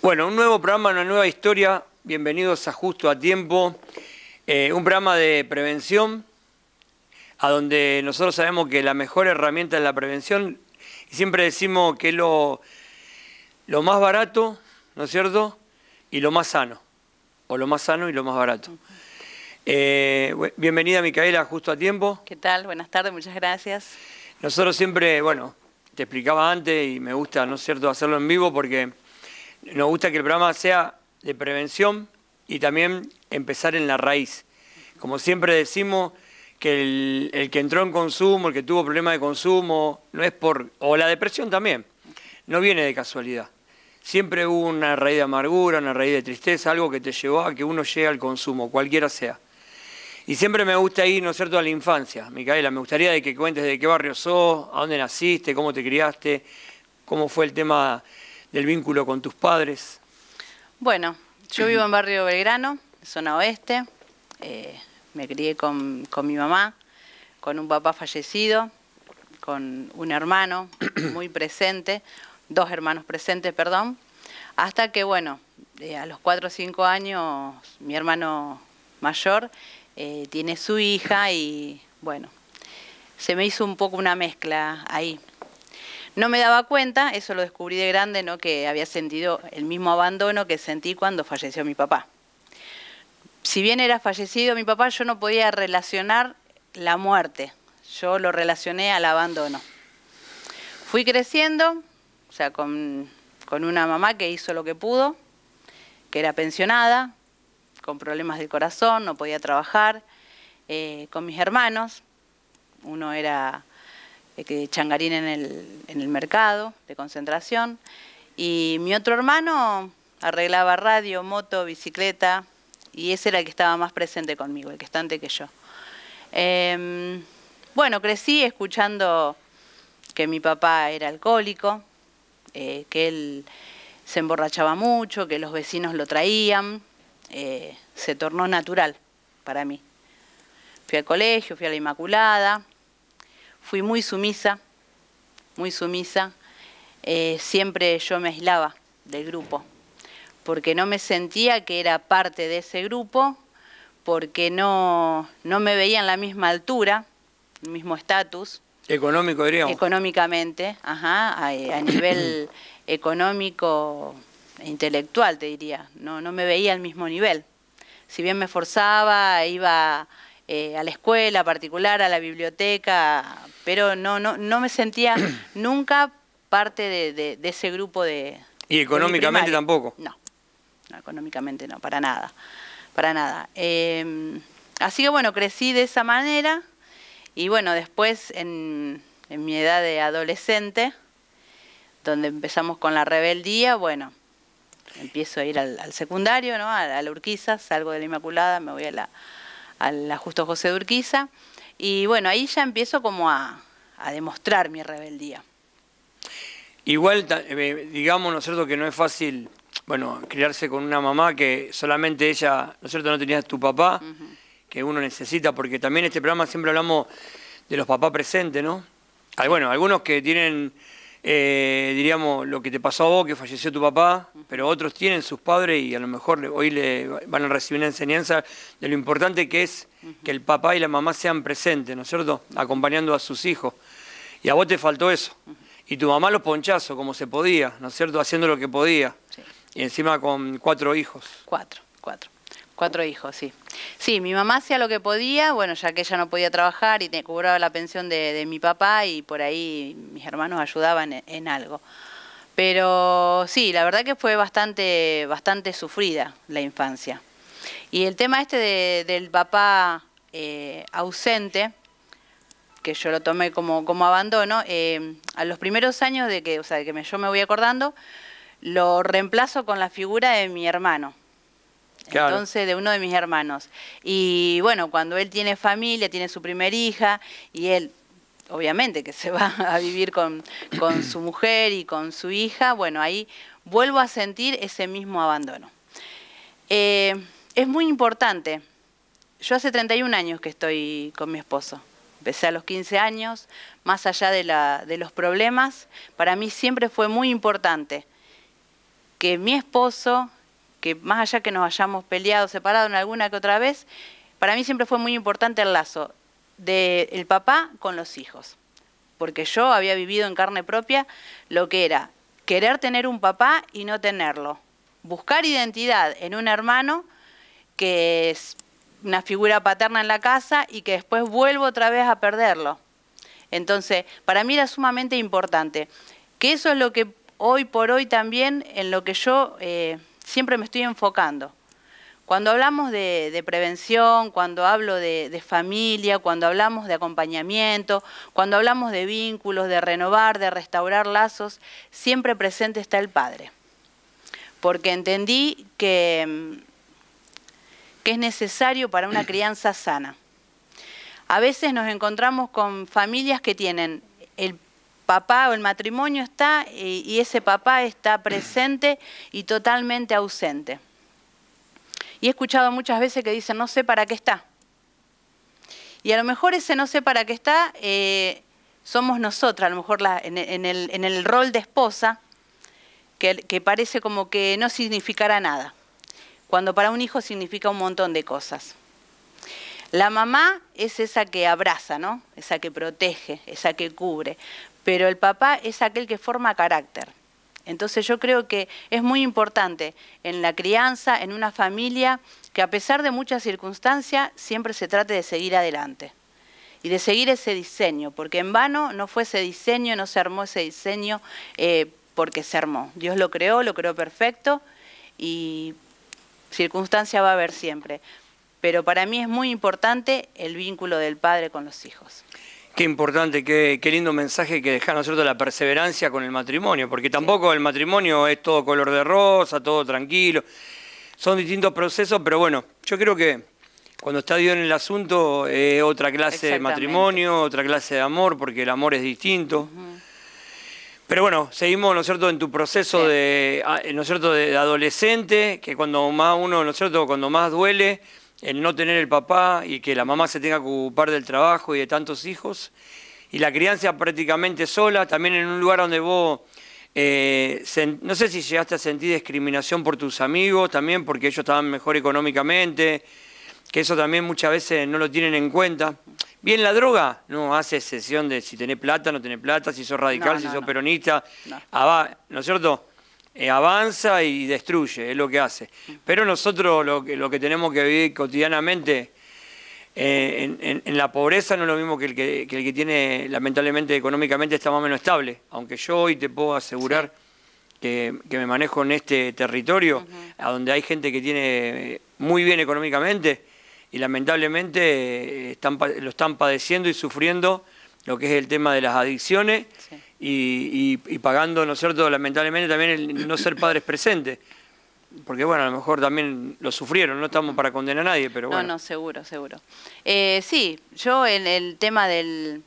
Bueno, un nuevo programa, una nueva historia. Bienvenidos a Justo a Tiempo. Un programa de prevención, a donde nosotros sabemos que la mejor herramienta es la prevención. Y siempre decimos que es lo más barato, ¿no es cierto? Y lo más sano. O lo más sano y lo más barato. Bienvenida, Micaela, a Justo a Tiempo. ¿Qué tal? Buenas tardes, muchas gracias. Nosotros siempre, bueno, te explicaba antes y me gusta, ¿no es cierto?, hacerlo en vivo porque nos gusta que el programa sea de prevención y también empezar en la raíz. Como siempre decimos, que el que entró en consumo, el que tuvo problemas de consumo, no es o la depresión también, no viene de casualidad. Siempre hubo una raíz de amargura, una raíz de tristeza, algo que te llevó a que uno llegue al consumo, cualquiera sea. Y siempre me gusta ir, ¿no es cierto?, a la infancia. Micaela, me gustaría de que cuentes de qué barrio sos, a dónde naciste, cómo te criaste, cómo fue el tema del vínculo con tus padres. Bueno, yo vivo en Barrio Belgrano, zona oeste. Me crié con mi mamá, con un papá fallecido, con un hermano muy presente, dos hermanos presentes, perdón, hasta que, bueno, a los 4 o 5 años, mi hermano mayor tiene su hija y, bueno, se me hizo un poco una mezcla ahí. No me daba cuenta, eso lo descubrí de grande, ¿no?, que había sentido el mismo abandono que sentí cuando falleció mi papá. Si bien era fallecido mi papá, yo no podía relacionar la muerte, yo lo relacioné al abandono. Fui creciendo, o sea, con una mamá que hizo lo que pudo, que era pensionada, con problemas del corazón, no podía trabajar, con mis hermanos, uno era changarín en el mercado de concentración, y mi otro hermano arreglaba radio, moto, bicicleta, y ese era el que estaba más presente conmigo, el que está antes que yo. Bueno, crecí escuchando que mi papá era alcohólico, que él se emborrachaba mucho, que los vecinos lo traían. Se tornó natural para mí. Fui al colegio, fui a la Inmaculada, fui muy sumisa, siempre yo me aislaba del grupo, porque no me sentía que era parte de ese grupo, porque no me veía en la misma altura, el mismo estatus. Económico, diríamos. Económicamente, a nivel económico e intelectual, te diría. No me veía al mismo nivel. Si bien me esforzaba, iba a la escuela particular, a la biblioteca, pero no me sentía nunca parte de ese grupo de... ¿Y económicamente tampoco? No, económicamente no, para nada. Así que bueno, crecí de esa manera y bueno, después en mi edad de adolescente, donde empezamos con la rebeldía, bueno, empiezo a ir al secundario, ¿no?, a la Urquiza, salgo de la Inmaculada, me voy a la Justo José de Urquiza, y bueno, ahí ya empiezo como a demostrar mi rebeldía. Igual, digamos, ¿no es cierto?, que no es fácil, bueno, criarse con una mamá que solamente ella, ¿no es cierto?, no tenía tu papá, que uno necesita, porque también en este programa siempre hablamos de los papás presentes, ¿no? Bueno, algunos que tienen, diríamos, lo que te pasó a vos, que falleció tu papá, pero otros tienen sus padres y a lo mejor hoy le van a recibir una enseñanza de lo importante que es que el papá y la mamá sean presentes, ¿no es cierto?, acompañando a sus hijos. Y a vos te faltó eso. Y tu mamá los ponchazos, como se podía, ¿no es cierto?, haciendo lo que podía. Sí. Y encima con 4 hijos. Cuatro hijos, sí. Sí, mi mamá hacía lo que podía, bueno, ya que ella no podía trabajar y cobraba la pensión de mi papá y por ahí mis hermanos ayudaban en algo. Pero sí, la verdad que fue bastante sufrida la infancia. Y el tema del papá ausente, que yo lo tomé como abandono, a los primeros años de que yo me voy acordando, lo reemplazo con la figura de mi hermano. Claro. Entonces, de uno de mis hermanos. Y bueno, cuando él tiene familia, tiene su primera hija, y él, obviamente, que se va a vivir con su mujer y con su hija, bueno, ahí vuelvo a sentir ese mismo abandono. Es muy importante. Yo hace 31 años que estoy con mi esposo. empecé a los 15 años, más allá de los problemas, para mí siempre fue muy importante que mi esposo, que más allá que nos hayamos peleado, separado en alguna que otra vez, para mí siempre fue muy importante el lazo del papá con los hijos. Porque yo había vivido en carne propia lo que era querer tener un papá y no tenerlo. Buscar identidad en un hermano que es una figura paterna en la casa y que después vuelvo otra vez a perderlo. Entonces, para mí era sumamente importante. Que eso es lo que hoy por hoy también, en lo que yo siempre me estoy enfocando. Cuando hablamos de prevención, cuando hablo de familia, cuando hablamos de acompañamiento, cuando hablamos de vínculos, de renovar, de restaurar lazos, siempre presente está el padre. Porque entendí que es necesario para una crianza sana. A veces nos encontramos con familias que tienen el papá o el matrimonio está y ese papá está presente y totalmente ausente. Y he escuchado muchas veces que dicen, no sé para qué está. Y a lo mejor ese no sé para qué está somos nosotras, a lo mejor en el rol de esposa, que parece como que no significará nada, cuando para un hijo significa un montón de cosas. La mamá es esa que abraza, ¿no? Esa que protege, esa que cubre, pero el papá es aquel que forma carácter. Entonces yo creo que es muy importante en la crianza, en una familia, que a pesar de muchas circunstancias, siempre se trate de seguir adelante. Y de seguir ese diseño, porque en vano no fue ese diseño, no se armó ese diseño porque se armó. Dios lo creó perfecto y circunstancia va a haber siempre. Pero para mí es muy importante el vínculo del padre con los hijos. Qué importante, qué lindo mensaje que deja, ¿no es cierto?, la perseverancia con el matrimonio, porque tampoco el matrimonio es todo color de rosa, todo tranquilo. Son distintos procesos, pero bueno, yo creo que cuando está Dios en el asunto es otra clase de matrimonio, otra clase de amor, porque el amor es distinto. Pero bueno, seguimos, ¿no es cierto?, en tu proceso de, ¿no es cierto?, de adolescente, que cuando más uno, ¿no es cierto?, cuando más duele el no tener el papá y que la mamá se tenga que ocupar del trabajo y de tantos hijos, y la crianza prácticamente sola, también en un lugar donde vos, no sé si llegaste a sentir discriminación por tus amigos, también porque ellos estaban mejor económicamente, que eso también muchas veces no lo tienen en cuenta. Bien, la droga no hace excepción de si tenés plata, no tenés plata, si sos radical, si sos peronista, ¿no es cierto?, avanza y destruye, es lo que hace. Pero nosotros lo que tenemos que vivir cotidianamente en la pobreza no es lo mismo que el que tiene, lamentablemente, económicamente está más o menos estable. Aunque yo hoy te puedo asegurar que me manejo en este territorio, a donde hay gente que tiene muy bien económicamente y lamentablemente lo están padeciendo y sufriendo lo que es el tema de las adicciones. Y pagando, ¿no es cierto?, lamentablemente también el no ser padres presentes. Porque bueno, a lo mejor también lo sufrieron, no estamos para condenar a nadie, pero bueno. No, seguro. Sí, yo en el tema del...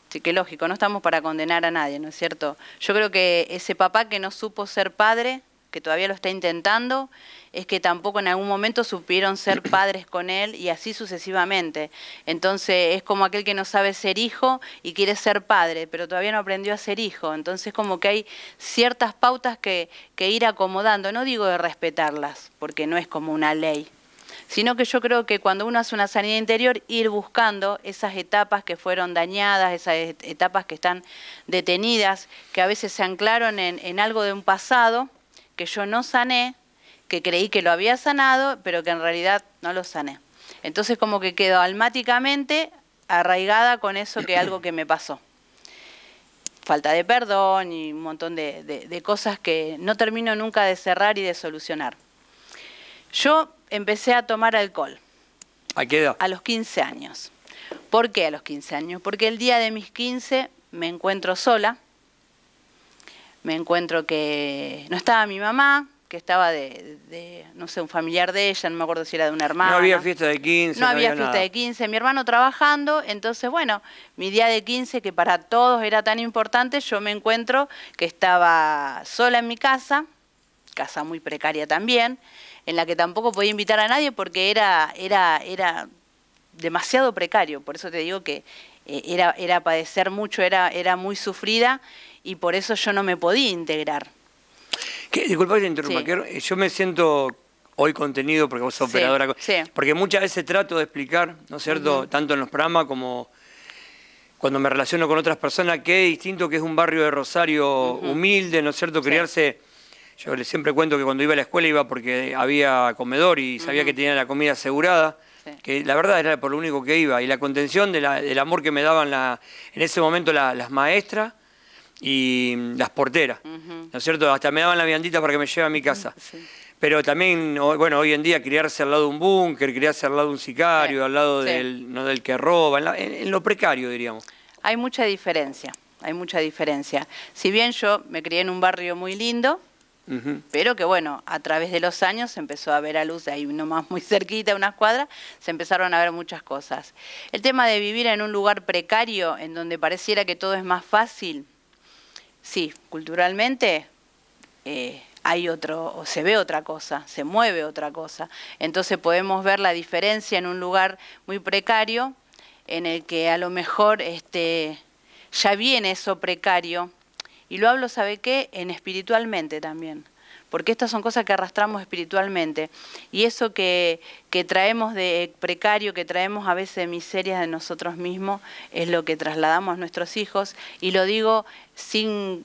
Sí, que lógico, no estamos para condenar a nadie, ¿no es cierto? Yo creo que ese papá que no supo ser padre, que todavía lo está intentando, es que tampoco en algún momento supieron ser padres con él y así sucesivamente. Entonces es como aquel que no sabe ser hijo y quiere ser padre, pero todavía no aprendió a ser hijo. Entonces como que hay ciertas pautas que ir acomodando. No digo de respetarlas, porque no es como una ley, sino que yo creo que cuando uno hace una sanidad interior, ir buscando esas etapas que fueron dañadas, esas etapas que están detenidas, que a veces se anclaron en algo de un pasado que yo no sané, que creí que lo había sanado, pero que en realidad no lo sané. Entonces como que quedo almáticamente arraigada con eso, que algo que me pasó. Falta de perdón y un montón de cosas que no termino nunca de cerrar y de solucionar. Yo empecé a tomar alcohol. ¿A qué edad? A los 15 años. ¿Por qué a los 15 años? Porque el día de mis 15 me encuentro sola, me encuentro que no estaba mi mamá, que estaba no sé, un familiar de ella, no me acuerdo si era de una hermana. No había fiesta de 15, no había fiesta de 15, mi hermano trabajando, entonces bueno, mi día de 15, que para todos era tan importante, yo me encuentro que estaba sola en mi casa muy precaria también, en la que tampoco podía invitar a nadie porque era demasiado precario, por eso te digo que era padecer mucho, era muy sufrida y por eso yo no me podía integrar. Disculpa que te interrumpa, Sí. que yo me siento hoy contenido porque vos sos Sí, operadora, sí. porque muchas veces trato de explicar, ¿no es cierto?, tanto en los programas como cuando me relaciono con otras personas, qué distinto que es un barrio de Rosario humilde, ¿no es cierto?, Sí. criarse. Yo les siempre cuento que cuando iba a la escuela iba porque había comedor y sabía que tenía la comida asegurada, Sí. que la verdad era por lo único que iba, y la contención del amor que me daban en ese momento las maestras y las porteras, ¿no es cierto? Hasta me daban la viandita para que me lleve a mi casa. Sí. Pero también, bueno, hoy en día criarse al lado de un búnker, criarse al lado de un sicario, al lado Sí. no del que roba, en lo precario, diríamos. Hay mucha diferencia, hay mucha diferencia. Si bien yo me crié en un barrio muy lindo, pero que bueno, a través de los años se empezó a ver a luz, ahí nomás muy cerquita, unas cuadras, se empezaron a ver muchas cosas. El tema de vivir en un lugar precario, en donde pareciera que todo es más fácil, sí, culturalmente hay o se ve otra cosa, se mueve otra cosa. Entonces podemos ver la diferencia en un lugar muy precario, en el que a lo mejor ya viene eso precario. Y lo hablo, ¿sabe qué? En espiritualmente también. Porque estas son cosas que arrastramos espiritualmente. Y eso que traemos de precario, que traemos a veces de miserias de nosotros mismos, es lo que trasladamos a nuestros hijos. Y lo digo sin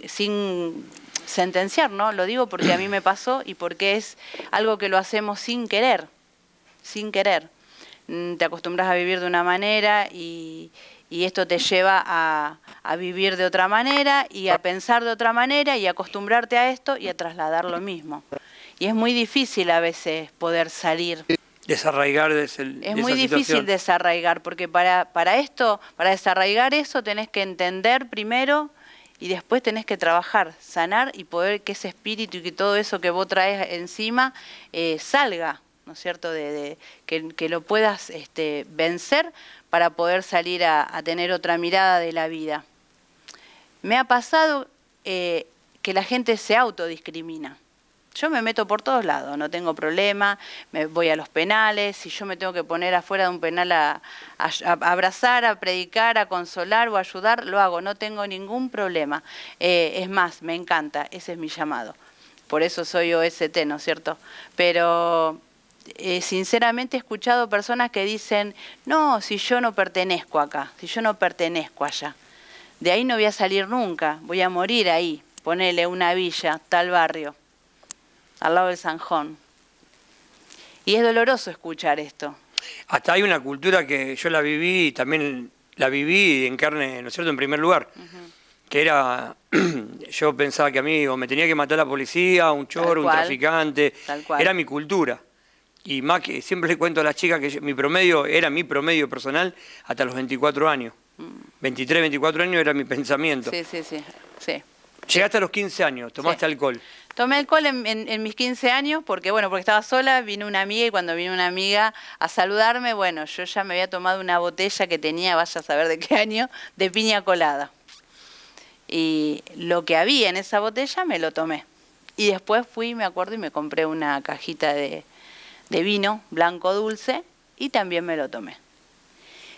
sentenciar, ¿no? Lo digo porque a mí me pasó y porque es algo que lo hacemos sin querer. Sin querer. Te acostumbras a vivir de una manera y esto te lleva a vivir de otra manera y a pensar de otra manera y a acostumbrarte a esto y a trasladar lo mismo. Y es muy difícil a veces poder salir. Desarraigar de esa Es muy difícil situación. desarraigar, porque para desarraigar eso tenés que entender primero y después tenés que trabajar, sanar y poder que ese espíritu y que todo eso que vos traes encima salga, ¿no es cierto?, que lo puedas vencer para poder salir a tener otra mirada de la vida. Me ha pasado que la gente se autodiscrimina. Yo me meto por todos lados, no tengo problema, me voy a los penales, si yo me tengo que poner afuera de un penal a abrazar, a predicar, a consolar o a ayudar, lo hago, no tengo ningún problema. Es más, me encanta, ese es mi llamado. Por eso soy OST, ¿no es cierto? Pero sinceramente he escuchado personas que dicen, no, si yo no pertenezco acá, si yo no pertenezco allá, de ahí no voy a salir nunca, voy a morir ahí, ponele una villa, tal barrio, al lado del Sanjón. Y es doloroso escuchar esto. Hasta hay una cultura que yo la viví y también la viví en carne, ¿no es cierto?, en primer lugar, que era, yo pensaba que a mí o me tenía que matar la policía, un choro, un traficante, era mi cultura. Y más que siempre le cuento a las chicas que mi promedio era mi promedio personal hasta los 24 años. 23, 24 años era mi pensamiento. Sí. Llegaste a los 15 años, tomaste alcohol. Tomé alcohol en mis 15 años porque estaba sola, vino una amiga y cuando vino una amiga a saludarme, bueno, yo ya me había tomado una botella que tenía, vaya a saber de qué año, de piña colada. Y lo que había en esa botella me lo tomé. Y después fui, me acuerdo, y me compré una cajita de vino blanco dulce y también me lo tomé.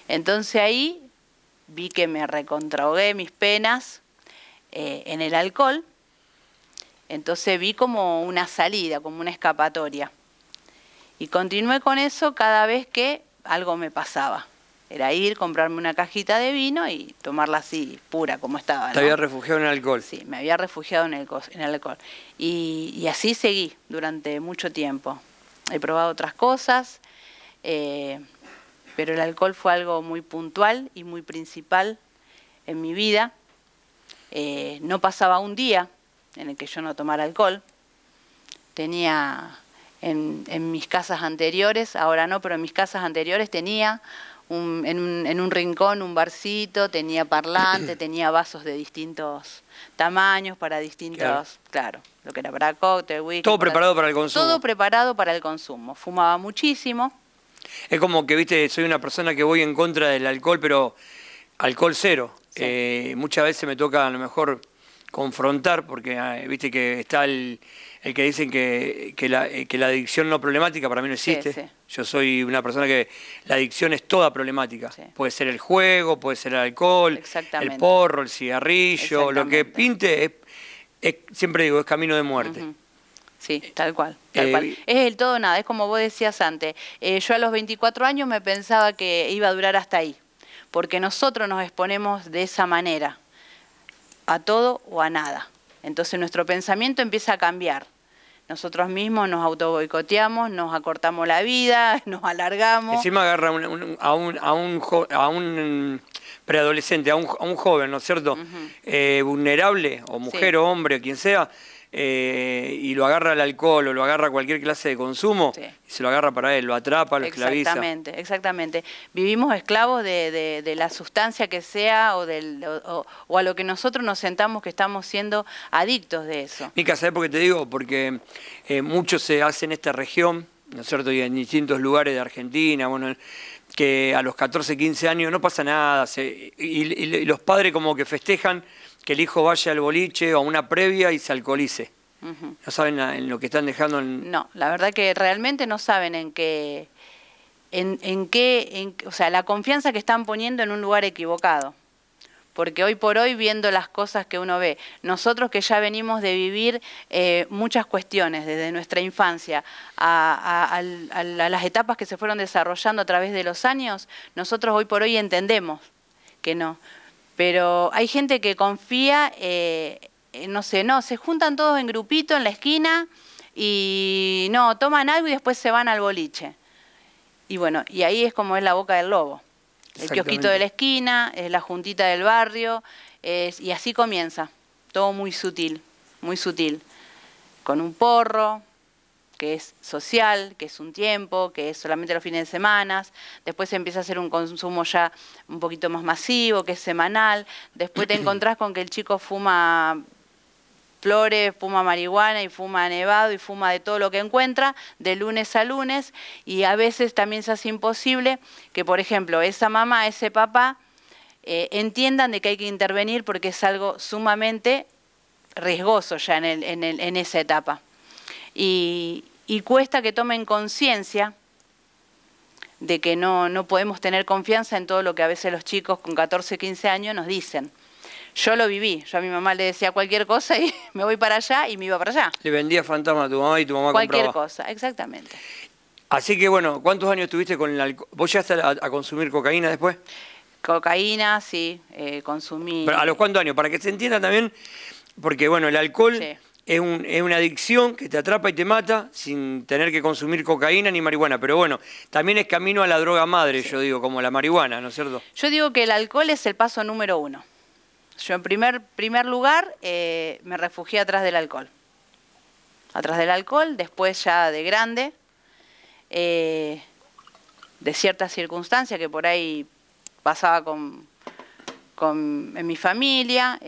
Entonces ahí vi que me recontrahogué mis penas en el alcohol. Entonces vi como una salida, como una escapatoria. Y continué con eso cada vez que algo me pasaba. Era ir, comprarme una cajita de vino y tomarla así, pura, como estaba, ¿no? ¿Te habías refugiado en el alcohol? Sí, me había refugiado en el alcohol. Y así seguí durante mucho tiempo. He probado otras cosas, pero el alcohol fue algo muy puntual y muy principal en mi vida. No pasaba un día en el que yo no tomara alcohol. Tenía en mis casas anteriores, ahora no, pero en mis casas anteriores tenía en un rincón un barcito, tenía parlante, tenía vasos de distintos tamaños para distintos, claro, lo que era para cóctel, whisky. Todo preparado para el consumo. Todo preparado para el consumo. Fumaba muchísimo. Es como que, viste, soy una persona que voy en contra del alcohol, pero alcohol cero. Sí. Muchas veces me toca a lo mejor confrontar, porque viste que está el que dicen que la adicción no problemática, para mí no existe. Sí, sí. Yo soy una persona que la adicción es toda problemática. Sí. Puede ser el juego, puede ser el alcohol, el porro, el cigarrillo, lo que pinte, siempre digo, es camino de muerte. Sí, tal cual, tal cual. Es el todo o nada, es como vos decías antes. Yo a los 24 años me pensaba que iba a durar hasta ahí, porque nosotros nos exponemos de esa manera, a todo o a nada. Entonces nuestro pensamiento empieza a cambiar. Nosotros mismos nos autoboicoteamos, nos acortamos la vida, nos alargamos. Encima agarra a un preadolescente, a un joven, ¿no es cierto? Vulnerable, o mujer o hombre, quien sea, y lo agarra el alcohol o lo agarra cualquier clase de consumo, y se lo agarra para él, lo atrapa, lo esclaviza. Exactamente, exactamente. Vivimos esclavos de la sustancia que sea o a lo que nosotros nos sentamos que estamos siendo adictos de eso. Mica, ¿sabés por qué te digo? Porque mucho se hace en esta región, ¿no es cierto? Y en distintos lugares de Argentina, bueno, que a los 14, 15 años no pasa nada, y los padres como que festejan que el hijo vaya al boliche o a una previa y se alcoholice. No saben en lo que están dejando. No, la verdad que realmente no saben o sea, la confianza que están poniendo en un lugar equivocado. Porque hoy por hoy, viendo las cosas que uno ve, nosotros que ya venimos de vivir muchas cuestiones desde nuestra infancia a las etapas que se fueron desarrollando a través de los años, nosotros hoy por hoy entendemos que no. Pero hay gente que confía, se juntan todos en grupito en la esquina y toman algo y después se van al boliche. Y bueno, y ahí es como es la boca del lobo. El kiosquito de la esquina, la juntita del barrio, y así comienza. Todo muy sutil, con un porro, que es social, que es un tiempo, que es solamente los fines de semana, después se empieza a hacer un consumo ya un poquito más masivo, que es semanal, después te encontrás con que el chico fuma flores, fuma marihuana y fuma nevado y fuma de todo lo que encuentra, de lunes a lunes, y a veces también se hace imposible que, por ejemplo, esa mamá, ese papá, entiendan de que hay que intervenir porque es algo sumamente riesgoso ya en esa etapa. Y cuesta que tomen conciencia de que no podemos tener confianza en todo lo que a veces los chicos con 14, 15 años nos dicen. Yo lo viví, yo a mi mamá le decía cualquier cosa y me voy para allá y me iba para allá. Le vendía fantasma a tu mamá y tu mamá cualquier compraba. Cosa, exactamente. Así que bueno, ¿cuántos años tuviste con el alcohol? ¿Vos llegaste a consumir cocaína después? Cocaína, sí, consumí. ¿Pero a los cuántos años? Para que se entienda también, porque bueno, el alcohol... Sí. Es una adicción que te atrapa y te mata sin tener que consumir cocaína ni marihuana. Pero bueno, también es camino a la droga madre, sí. Yo digo, como la marihuana, ¿no es cierto? Yo digo que el alcohol es el paso número 1. Yo en primer lugar me refugié atrás del alcohol. Atrás del alcohol, después ya de grande, de ciertas circunstancias que por ahí pasaba en mi familia,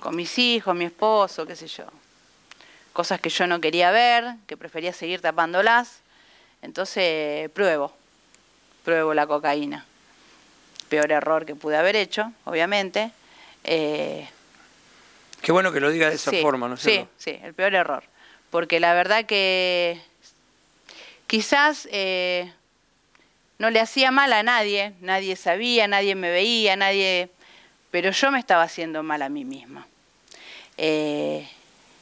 con mis hijos, mi esposo, qué sé yo. Cosas que yo no quería ver, que prefería seguir tapándolas. Entonces pruebo la cocaína. Peor error que pude haber hecho, obviamente. Qué bueno que lo diga de esa forma, ¿no es cierto? Sí, el peor error. Porque la verdad que quizás no le hacía mal a nadie sabía, nadie me veía, pero yo me estaba haciendo mal a mí misma.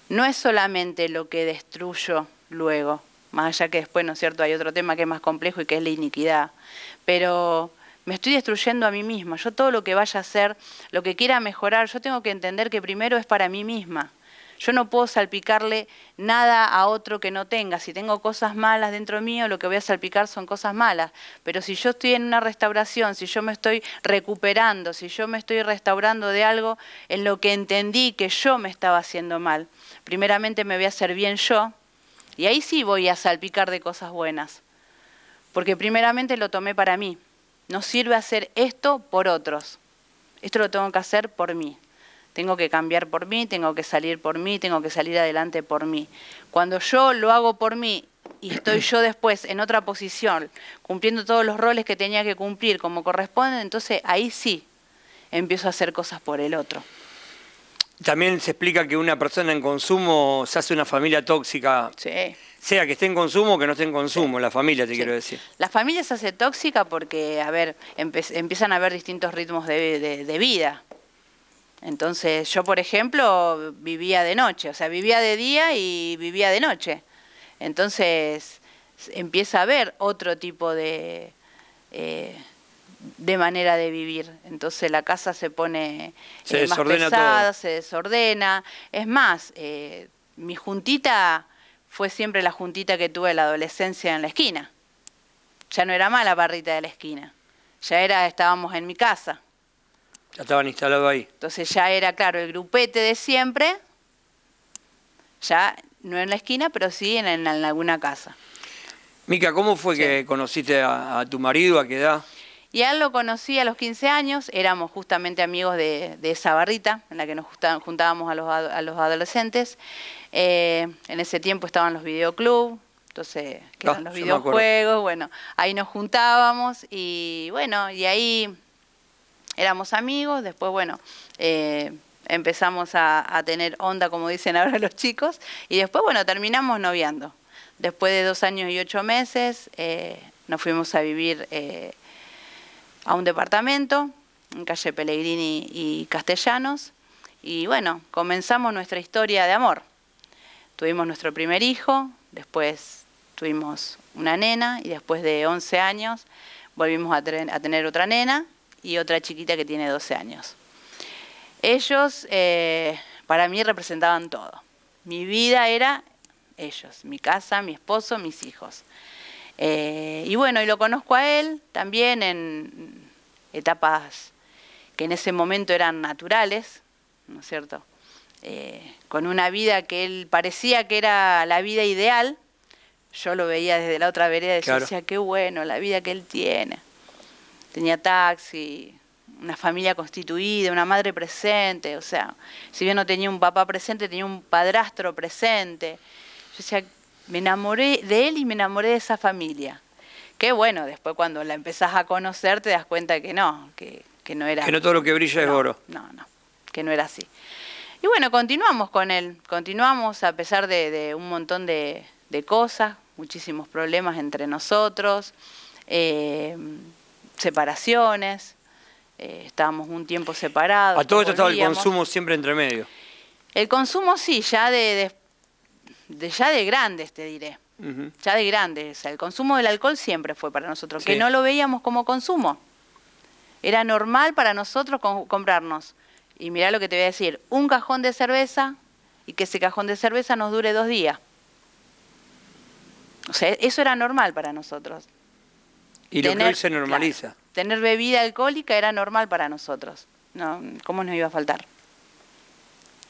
No es solamente lo que destruyo luego, más allá que después, ¿no es cierto?, hay otro tema que es más complejo y que es la iniquidad, pero me estoy destruyendo a mí misma. Yo todo lo que vaya a hacer, lo que quiera mejorar, yo tengo que entender que primero es para mí misma. Yo no puedo salpicarle nada a otro que no tenga. Si tengo cosas malas dentro mío, lo que voy a salpicar son cosas malas. Pero si yo estoy en una restauración, si yo me estoy recuperando, si yo me estoy restaurando de algo en lo que entendí que yo me estaba haciendo mal, primeramente me voy a hacer bien yo, y ahí sí voy a salpicar de cosas buenas. Porque primeramente lo tomé para mí. No sirve hacer esto por otros. Esto lo tengo que hacer por mí. Tengo que cambiar por mí, tengo que salir por mí, tengo que salir adelante por mí. Cuando yo lo hago por mí y estoy yo después en otra posición, cumpliendo todos los roles que tenía que cumplir como corresponde, entonces ahí sí empiezo a hacer cosas por el otro. También se explica que una persona en consumo se hace una familia tóxica, Sí. sea que esté en consumo o que no esté en consumo, la familia te quiero decir. La familia se hace tóxica porque, a ver, empiezan a haber distintos ritmos de vida. Entonces, yo, por ejemplo, vivía de noche, o sea, vivía de día y vivía de noche. Entonces, empieza a haber otro tipo de manera de vivir. Entonces, la casa se pone más pesada, todo. Se desordena. Es más, mi juntita fue siempre la juntita que tuve en la adolescencia en la esquina. Ya no era más la barrita de la esquina. Estábamos en mi casa. Ya estaban instalados ahí. Entonces ya era, claro, el grupete de siempre, ya no en la esquina, pero sí en alguna casa. Mica, ¿cómo fue que conociste a tu marido? ¿A qué edad? Y a él lo conocí a los 15 años, éramos justamente amigos de esa barrita en la que nos juntábamos a los adolescentes. En ese tiempo estaban los videoclubs, entonces quedan los videojuegos, bueno, ahí nos juntábamos y bueno, y ahí éramos amigos, después bueno, empezamos a tener onda, como dicen ahora los chicos, y después bueno, terminamos noviando. Después de 2 años y 8 meses nos fuimos a vivir a un departamento en calle Pellegrini y Castellanos, y bueno, comenzamos nuestra historia de amor. Tuvimos nuestro primer hijo, después tuvimos una nena, y después de 11 años volvimos a tener otra nena, y otra chiquita que tiene 12 años. Ellos, para mí, representaban todo. Mi vida era ellos, mi casa, mi esposo, mis hijos. Y bueno, y lo conozco a él también en etapas que en ese momento eran naturales, ¿no es cierto? Con una vida que él parecía que era la vida ideal. Yo lo veía desde la otra vereda y decía, qué bueno, la vida que él tiene. Tenía taxi, una familia constituida, una madre presente, o sea, si bien no tenía un papá presente, tenía un padrastro presente. Yo decía, me enamoré de él y me enamoré de esa familia. Que bueno, después cuando la empezás a conocer te das cuenta que no, que no era... Que no todo lo que brilla es oro. No, que no era así. Y bueno, continuamos con él, continuamos a pesar de un montón de cosas, muchísimos problemas entre nosotros, separaciones, estábamos un tiempo separados. A todo esto estaba el consumo siempre entre medio. El consumo sí, ya de grandes te diré, ya de grandes. O sea, el consumo del alcohol siempre fue para nosotros, que no lo veíamos como consumo. Era normal para nosotros comprarnos, y mirá lo que te voy a decir, un cajón de cerveza y que ese cajón de cerveza nos dure 2 días. O sea, eso era normal para nosotros. Y lo que hoy se normaliza. Claro, tener bebida alcohólica era normal para nosotros. No, ¿cómo nos iba a faltar?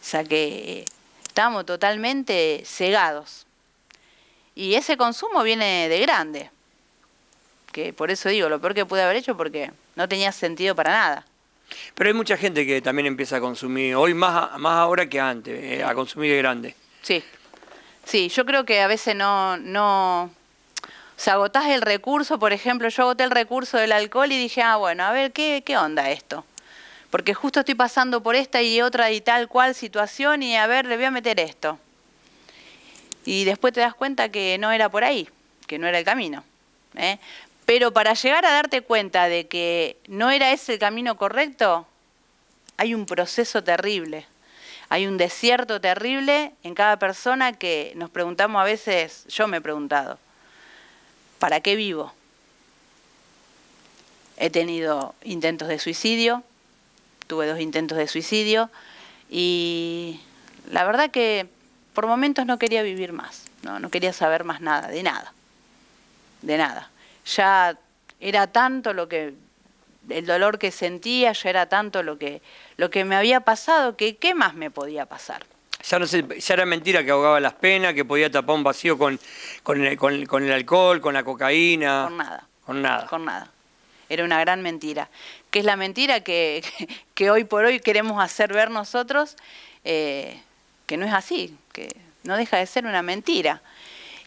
O sea que estábamos totalmente cegados. Y ese consumo viene de grande. Que por eso digo, lo peor que pude haber hecho porque no tenía sentido para nada. Pero hay mucha gente que también empieza a consumir, hoy más ahora que antes, a consumir de grande. Sí. Sí, yo creo que a veces no... O sea, agotás el recurso, por ejemplo, yo agoté el recurso del alcohol y dije, bueno, a ver, ¿qué onda esto? Porque justo estoy pasando por esta y otra y tal cual situación y a ver, le voy a meter esto. Y después te das cuenta que no era por ahí, que no era el camino. Pero para llegar a darte cuenta de que no era ese el camino correcto, hay un proceso terrible. Hay un desierto terrible en cada persona que nos preguntamos a veces, yo me he preguntado, ¿para qué vivo? He tenido intentos de suicidio, tuve 2 intentos de suicidio y la verdad que por momentos no quería vivir más, no quería saber más nada, de nada. Ya era tanto el dolor que sentía, ya era tanto lo que me había pasado, que ¿qué más me podía pasar? Ya era mentira que ahogaba las penas, que podía tapar un vacío con el alcohol, con la cocaína. Con nada. Era una gran mentira. Que es la mentira que hoy por hoy queremos hacer ver nosotros, que no es así, que no deja de ser una mentira.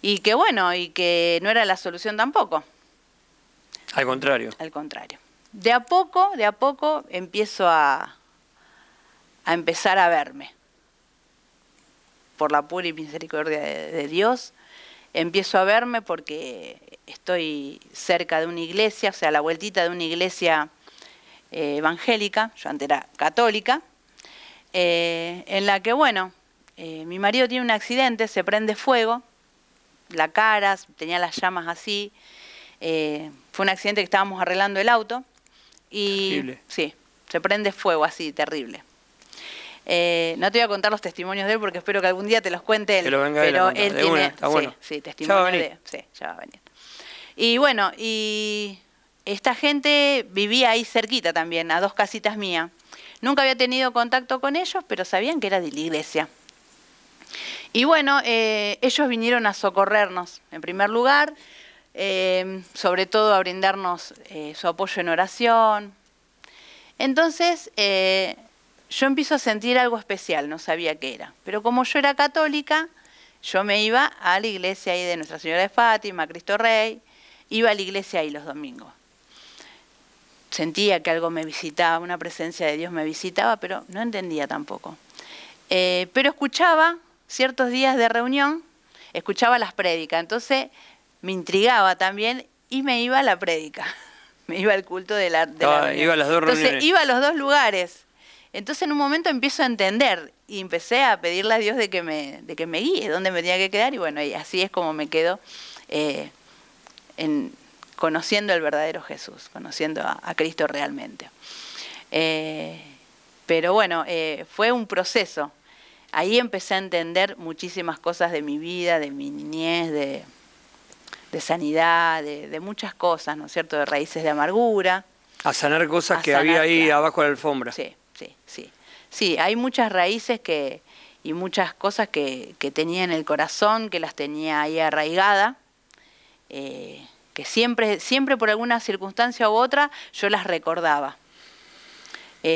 Y que bueno, y que no era la solución tampoco. Al contrario. Al contrario. De a poco empiezo a a empezar a verme. Por la pura y misericordia de Dios, empiezo a verme porque estoy cerca de una iglesia, o sea, a la vueltita de una iglesia evangélica, yo antes era católica, en la que, bueno, mi marido tiene un accidente, se prende fuego, la cara, tenía las llamas así, fue un accidente que estábamos arreglando el auto, y terrible. sí, se prende fuego así, terrible. No te voy a contar los testimonios de él porque espero que algún día te los cuente él. Que lo venga pero él a contar. él De tiene, una, está bueno. sí, testimonio de, sí, ya va a venir. Y bueno, y esta gente vivía ahí cerquita también, a 2 casitas mías. Nunca había tenido contacto con ellos, pero sabían que era de la iglesia. Y bueno, ellos vinieron a socorrernos, en primer lugar, sobre todo a brindarnos su apoyo en oración. Entonces, yo empiezo a sentir algo especial, no sabía qué era. Pero como yo era católica, yo me iba a la iglesia ahí de Nuestra Señora de Fátima, Cristo Rey, iba a la iglesia ahí los domingos. Sentía que algo me visitaba, una presencia de Dios me visitaba, pero no entendía tampoco. Pero escuchaba, ciertos días de reunión, escuchaba las prédicas, entonces me intrigaba también y me iba a la prédica, me iba al culto de la reunión. Iba a las 2 reuniones. Entonces iba a los 2 lugares. Entonces en un momento empiezo a entender y empecé a pedirle a Dios de que me guíe, dónde me tenía que quedar, y bueno, y así es como me quedo conociendo al verdadero Jesús, conociendo a Cristo realmente. Pero bueno, fue un proceso. Ahí empecé a entender muchísimas cosas de mi vida, de mi niñez, de sanidad, de muchas cosas, ¿no es cierto?, de raíces de amargura. A sanar cosas que había ahí, claro, abajo de la alfombra. Sí. Sí, hay muchas raíces y muchas cosas que tenía en el corazón, que las tenía ahí arraigadas, que siempre por alguna circunstancia u otra yo las recordaba.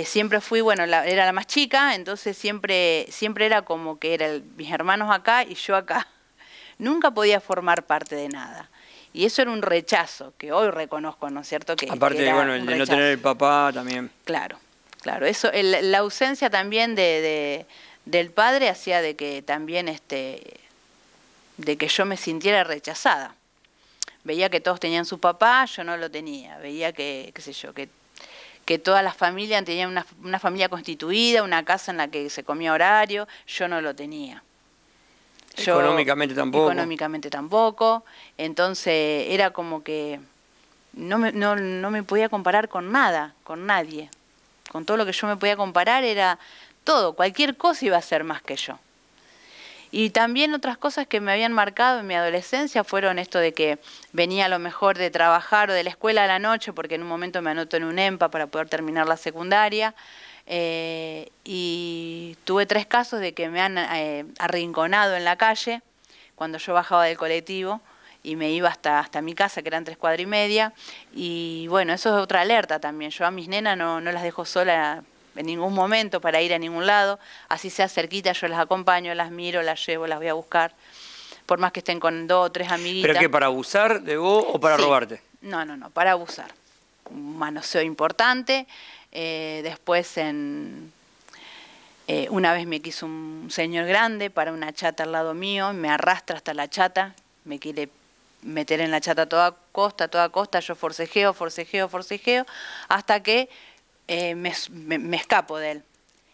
Siempre fui, bueno, era la más chica, entonces siempre era como que eran mis hermanos acá y yo acá. Nunca podía formar parte de nada. Y eso era un rechazo, que hoy reconozco, ¿no es cierto? Que aparte, era bueno, el de no tener el papá también. Claro, eso, la ausencia también del padre hacía de que también de que yo me sintiera rechazada. Veía que todos tenían su papá, yo no lo tenía. Veía que, qué sé yo, que todas las familias tenían una familia constituida, una casa en la que se comía horario, yo no lo tenía. Económicamente tampoco. Económicamente tampoco. Entonces era como que no me podía comparar con nada, con nadie. Con todo lo que yo me podía comparar era todo, cualquier cosa iba a ser más que yo. Y también otras cosas que me habían marcado en mi adolescencia fueron esto de que venía a lo mejor de trabajar o de la escuela a la noche, porque en un momento me anoto en un EMPA para poder terminar la secundaria, y tuve 3 casos de que me han arrinconado en la calle cuando yo bajaba del colectivo y me iba hasta mi casa, que eran 3 cuadras y media, y bueno, eso es otra alerta también. Yo a mis nenas no las dejo solas en ningún momento para ir a ningún lado, así sea cerquita, yo las acompaño, las miro, las llevo, las voy a buscar, por más que estén con 2 o 3 amiguitas. ¿Pero qué, para abusar de vos o para robarte? No, para abusar. Un manoseo importante. Después una vez me quiso un señor grande para una chata al lado mío, me arrastra hasta la chata, me quiere meter en la chata a toda costa, yo forcejeo, hasta que me escapo de él.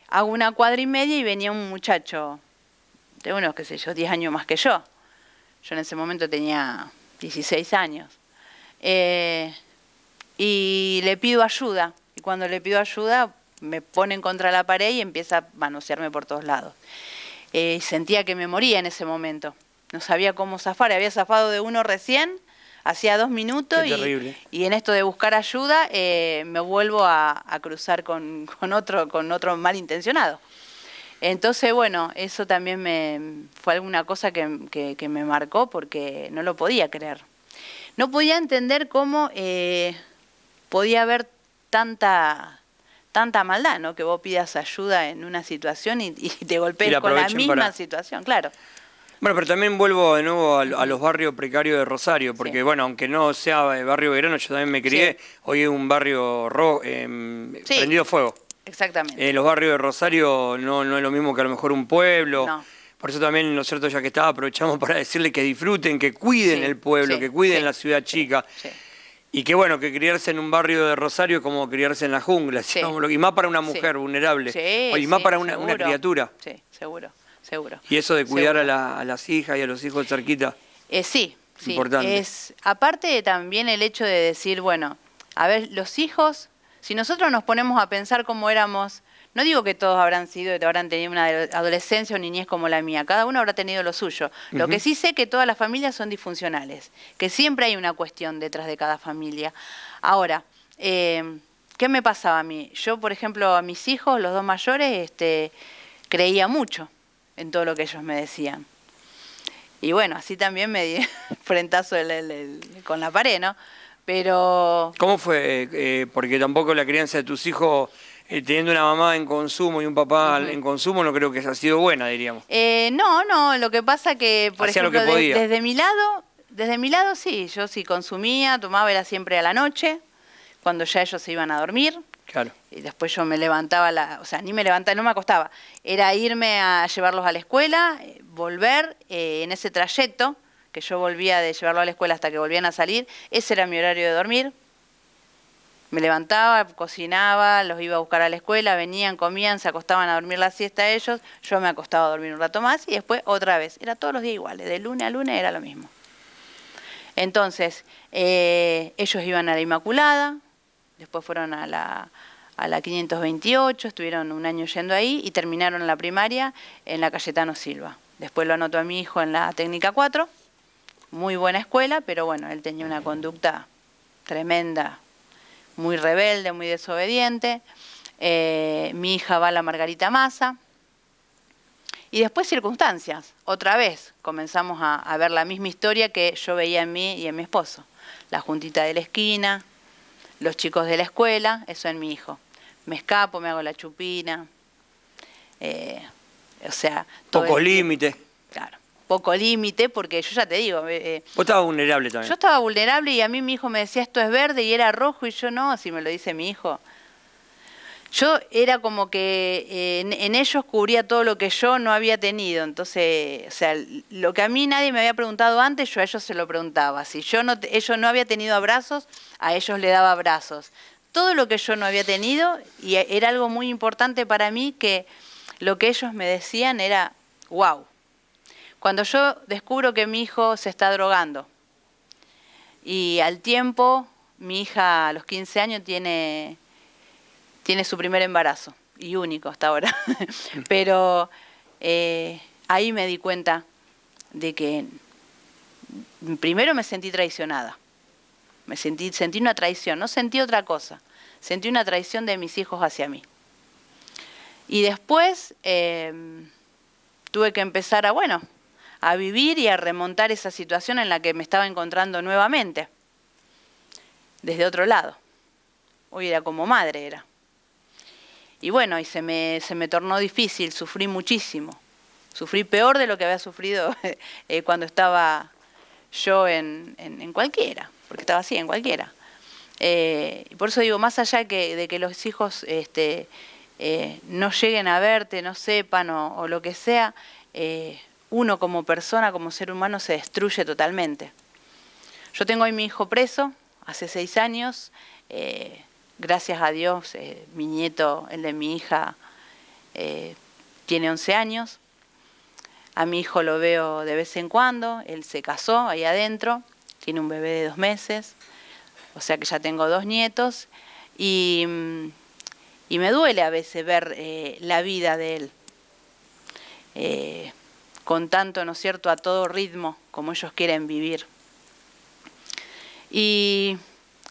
Hago una cuadra y media y venía un muchacho de unos, qué sé yo, 10 años más que yo. Yo en ese momento tenía 16 años. Y le pido ayuda. Y cuando le pido ayuda, me ponen contra la pared y empieza a manosearme por todos lados. Sentía que me moría en ese momento. No sabía cómo zafar. Había zafado de uno recién, hacía 2 minutos. Y en esto de buscar ayuda, me vuelvo a cruzar con otro malintencionado. Entonces, bueno, eso también fue alguna cosa que me marcó porque no lo podía creer. No podía entender cómo podía haber tanta maldad, ¿no? Que vos pidas ayuda en una situación y te golpees con la misma situación, claro. Bueno, pero también vuelvo de nuevo a los barrios precarios de Rosario, porque bueno, aunque no sea barrio Belgrano, yo también me crié, hoy es un barrio prendido fuego. Exactamente. Los barrios de Rosario no es lo mismo que a lo mejor un pueblo. No. Por eso también, ¿no es cierto?, ya que estaba, aprovechamos para decirle que disfruten, que cuiden Sí, el pueblo, sí, que cuiden sí, la ciudad sí, chica. sí. Y que bueno, que criarse en un barrio de Rosario es como criarse en la jungla, Sí, digamos, y más para una sí. mujer vulnerable, Sí, y más sí, para una seguro. criatura. Sí, seguro, seguro. Y eso de cuidar Seguro. a las hijas y a los hijos cerquita, Sí, sí. importante. Aparte de también el hecho de decir, bueno, a ver, los hijos, si nosotros nos ponemos a pensar cómo éramos, no digo que todos habrán sido, habrán tenido una adolescencia o niñez como la mía, cada uno habrá tenido lo suyo. Lo que sí sé que todas las familias son disfuncionales, que siempre hay una cuestión detrás de cada familia. Ahora, ¿qué me pasaba a mí? Yo, por ejemplo, a mis hijos, los dos mayores, creía mucho en todo lo que ellos me decían. Y bueno, así también me di frentazo con la pared, ¿no? Pero... ¿Cómo fue? Porque tampoco la crianza de tus hijos, teniendo una mamá en consumo y un papá en consumo, no creo que haya sido buena, diríamos. No, lo que pasa que, por Hacía lo ejemplo, que podía. desde mi lado sí, yo sí consumía, tomaba, era siempre a la noche, cuando ya ellos se iban a dormir. Claro. Y después yo me levantaba, o sea, ni me levantaba, no me acostaba. Era irme a llevarlos a la escuela, volver en ese trayecto, que yo volvía de llevarlo a la escuela hasta que volvían a salir, ese era mi horario de dormir. Me levantaba, cocinaba, los iba a buscar a la escuela, venían, comían, se acostaban a dormir la siesta ellos, yo me acostaba a dormir un rato más y después otra vez. Era todos los días iguales, de lunes a lunes era lo mismo. Entonces, ellos iban a la Inmaculada, después fueron a la 528, estuvieron un año yendo ahí y terminaron la primaria en la Cayetano Silva. Después lo anotó a mi hijo en la Técnica 4, muy buena escuela, pero bueno, él tenía una conducta tremenda, muy rebelde, muy desobediente. Mi hija va a la Margarita Massa. Y después circunstancias. Otra vez comenzamos a ver la misma historia que yo veía en mí y en mi esposo. La juntita de la esquina, los chicos de la escuela, eso en mi hijo. Me escapo, me hago la chupina. O sea... Pocos límites. Claro, poco límite, porque yo ya te digo... Vos estabas vulnerable también. Yo estaba vulnerable y a mí mi hijo me decía esto es verde y era rojo y yo no, si me lo dice mi hijo. Yo era como que en ellos cubría todo lo que yo no había tenido. Entonces, o sea, lo que a mí nadie me había preguntado antes, yo a ellos se lo preguntaba. Si ellos no había tenido abrazos, a ellos le daba abrazos. Todo lo que yo no había tenido, y era algo muy importante para mí, que lo que ellos me decían era, wow. Cuando yo descubro que mi hijo se está drogando, y al tiempo, mi hija a los 15 años tiene su primer embarazo, y único hasta ahora. Pero ahí me di cuenta de que primero me sentí traicionada. Sentí una traición, no sentí otra cosa. Sentí una traición de mis hijos hacia mí. Y después tuve que empezar a vivir y a remontar esa situación en la que me estaba encontrando nuevamente, desde otro lado. Hoy era como madre, era. Y bueno, y se me tornó difícil, sufrí muchísimo. Sufrí peor de lo que había sufrido cuando estaba yo en cualquiera, porque estaba así, en cualquiera. Y por eso digo, más allá de que los hijos no lleguen a verte, no sepan o lo que sea, uno como persona, como ser humano, se destruye totalmente. Yo tengo hoy mi hijo preso, hace 6 años, gracias a Dios, mi nieto, el de mi hija, tiene 11 años. A mi hijo lo veo de vez en cuando, él se casó ahí adentro, tiene un bebé de 2 meses, o sea que ya tengo 2 nietos, y me duele a veces ver la vida de él, con tanto, ¿no es cierto?, a todo ritmo como ellos quieren vivir. Y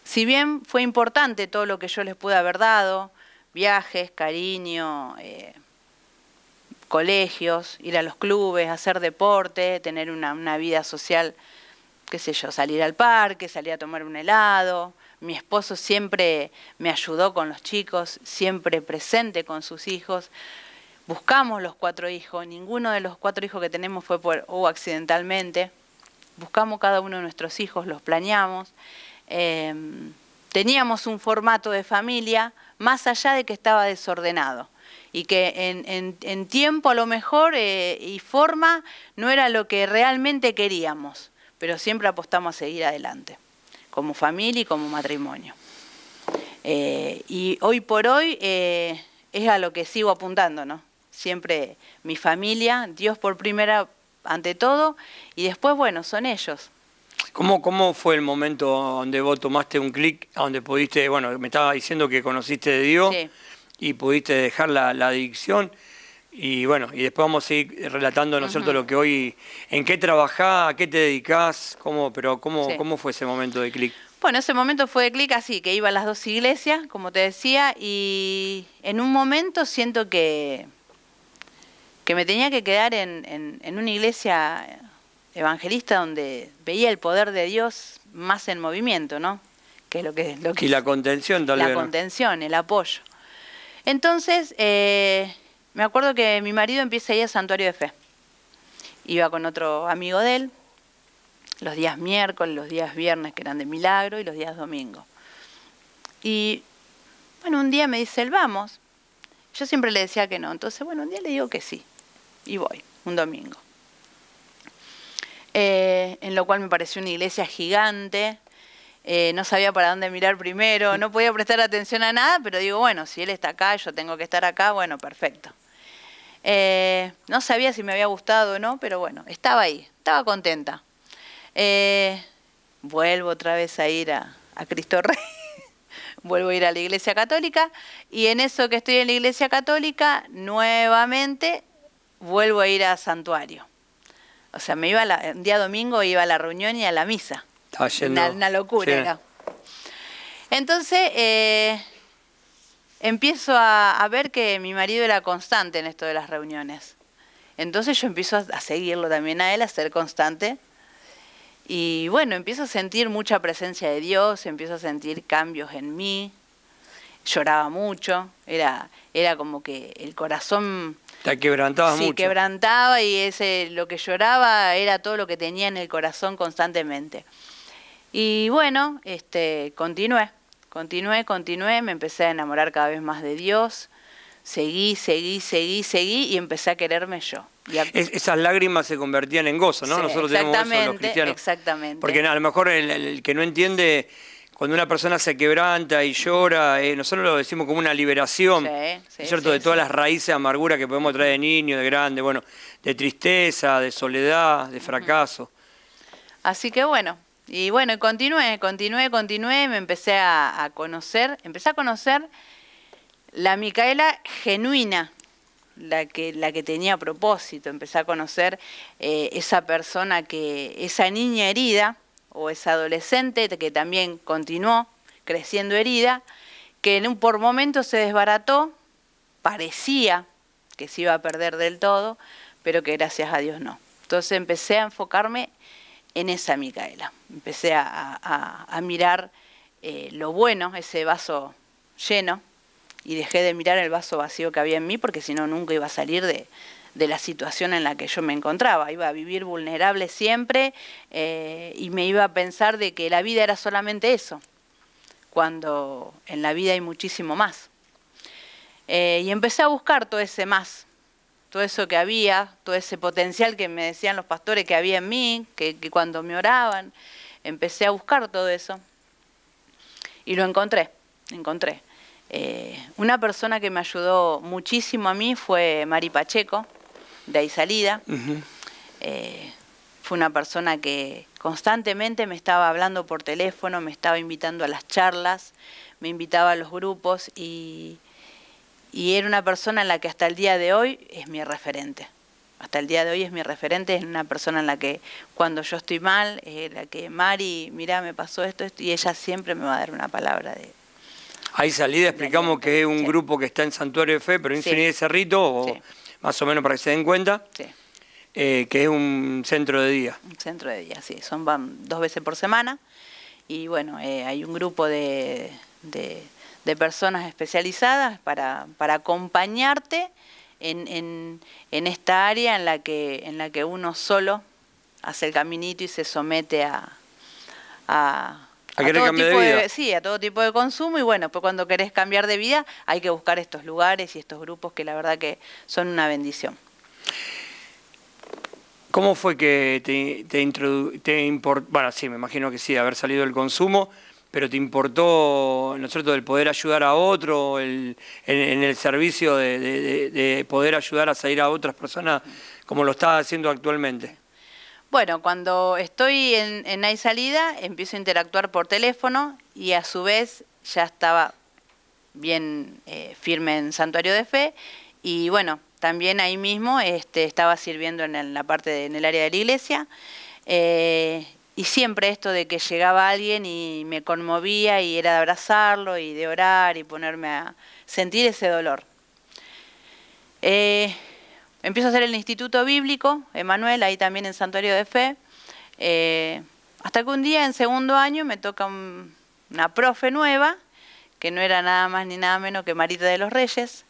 si bien fue importante todo lo que yo les pude haber dado, viajes, cariño, colegios, ir a los clubes, hacer deporte, tener una vida social, qué sé yo, salir al parque, salir a tomar un helado. Mi esposo siempre me ayudó con los chicos, siempre presente con sus hijos. Buscamos los 4 hijos, ninguno de los 4 hijos que tenemos fue accidentalmente. Buscamos cada uno de nuestros hijos, los planeamos. teníamos un formato de familia, más allá de que estaba desordenado. Y que en tiempo a lo mejor y forma no era lo que realmente queríamos, pero siempre apostamos a seguir adelante, como familia y como matrimonio. Y hoy por hoy es a lo que sigo apuntando, ¿no? Siempre mi familia, Dios por primera ante todo, y después, bueno, son ellos. ¿Cómo fue el momento donde vos tomaste un clic, donde pudiste, bueno, me estaba diciendo que conociste de Dios Sí. y pudiste dejar la adicción? Y bueno, y después vamos a seguir relatando, ¿no es cierto?, lo que hoy, en qué trabajás, a qué te dedicás, Sí. ¿cómo fue ese momento de clic? Bueno, ese momento fue de clic así, que iba a las 2 iglesias, como te decía, y en un momento siento que me tenía que quedar en una iglesia evangelista donde veía el poder de Dios más en movimiento, ¿no? Que es lo que Y la contención tal vez, la ¿no? contención, el apoyo. Entonces, me acuerdo que mi marido empieza a ir al Santuario de Fe. Iba con otro amigo de él, los días miércoles, los días viernes que eran de milagro y los días domingo. Y bueno, un día me dice él, vamos. Yo siempre le decía que no, entonces bueno, un día le digo que sí. Y voy, un domingo. En lo cual me pareció una iglesia gigante, no sabía para dónde mirar primero, no podía prestar atención a nada, pero digo, bueno, si él está acá, yo tengo que estar acá, bueno, perfecto. No sabía si me había gustado o no, pero bueno, estaba ahí, estaba contenta. Vuelvo otra vez a ir a Cristo Rey, vuelvo a ir a la Iglesia Católica, y en eso que estoy en la Iglesia Católica, nuevamente vuelvo a ir a santuario. O sea, me iba un día domingo iba a la reunión y a la misa. Estaba yendo, Una locura sí. era. Entonces, empiezo a ver que mi marido era constante en esto de las reuniones. Entonces yo empiezo a seguirlo también a él, a ser constante. Y bueno, empiezo a sentir mucha presencia de Dios, empiezo a sentir cambios en mí. Lloraba mucho, era como que el corazón Te quebrantabas sí, mucho. quebrantaba, y lo que lloraba era todo lo que tenía en el corazón constantemente. Y bueno, continué, me empecé a enamorar cada vez más de Dios, seguí y empecé a quererme yo. Esas lágrimas se convertían en gozo, ¿no? Sí, Nosotros tenemos eso los cristianos. Exactamente. Porque a lo mejor el que no entiende, cuando una persona se quebranta y llora, nosotros lo decimos como una liberación, Sí, ¿cierto? De todas las raíces de amargura que podemos traer de niño, de grande, bueno, de tristeza, de soledad, de fracaso. Así que bueno, y continué, me empecé a conocer, la Micaela genuina, la que tenía propósito, empecé a conocer esa persona esa niña herida, o esa adolescente que también continuó creciendo herida, que por momentos se desbarató, parecía que se iba a perder del todo, pero que gracias a Dios no. Entonces empecé a enfocarme en esa Micaela, empecé a mirar lo bueno, ese vaso lleno, y dejé de mirar el vaso vacío que había en mí, porque si no nunca iba a salir de la situación en la que yo me encontraba. Iba a vivir vulnerable siempre, y me iba a pensar de que la vida era solamente eso, cuando en la vida hay muchísimo más. Y empecé a buscar todo ese más, todo eso que había, todo ese potencial que me decían los pastores que había en mí, que cuando me oraban, empecé a buscar todo eso. Y lo encontré. Una persona que me ayudó muchísimo a mí fue Mari Pacheco, de Ahí Salida. Fue una persona que constantemente me estaba hablando por teléfono, me estaba invitando a las charlas, me invitaba a los grupos, y era una persona en la que hasta el día de hoy es mi referente. Es una persona en la que cuando yo estoy mal, la que Mari, mirá, me pasó esto, y ella siempre me va a dar una palabra de... Ahí Salida, explicamos que es un grupo que está en Santuario de Fe, pero en de Cerrito, o más o menos para que se den cuenta, que es un centro de día. Un centro de día, sí, van 2 veces por semana, y bueno, hay un grupo de personas especializadas para acompañarte en esta área en la que uno solo hace el caminito y se somete a A querer cambiar de vida. Sí, a todo tipo de consumo, y bueno, pues cuando querés cambiar de vida hay que buscar estos lugares y estos grupos que la verdad que son una bendición. ¿Cómo fue que bueno, sí, me imagino que sí, haber salido del consumo, pero te importó, ¿no es cierto?, el poder ayudar a otro, en el servicio de poder ayudar a salir a otras personas como lo estás haciendo actualmente? Bueno, cuando estoy en Hay Salida, empiezo a interactuar por teléfono y a su vez ya estaba bien firme en Santuario de Fe, y bueno, también ahí mismo estaba sirviendo en la parte en el área de la iglesia, y siempre esto de que llegaba alguien y me conmovía y era de abrazarlo y de orar y ponerme a sentir ese dolor. Empiezo a hacer el Instituto Bíblico, Emanuel, ahí también en Santuario de Fe, hasta que un día en segundo año me toca una profe nueva, que no era nada más ni nada menos que Marita de los Reyes.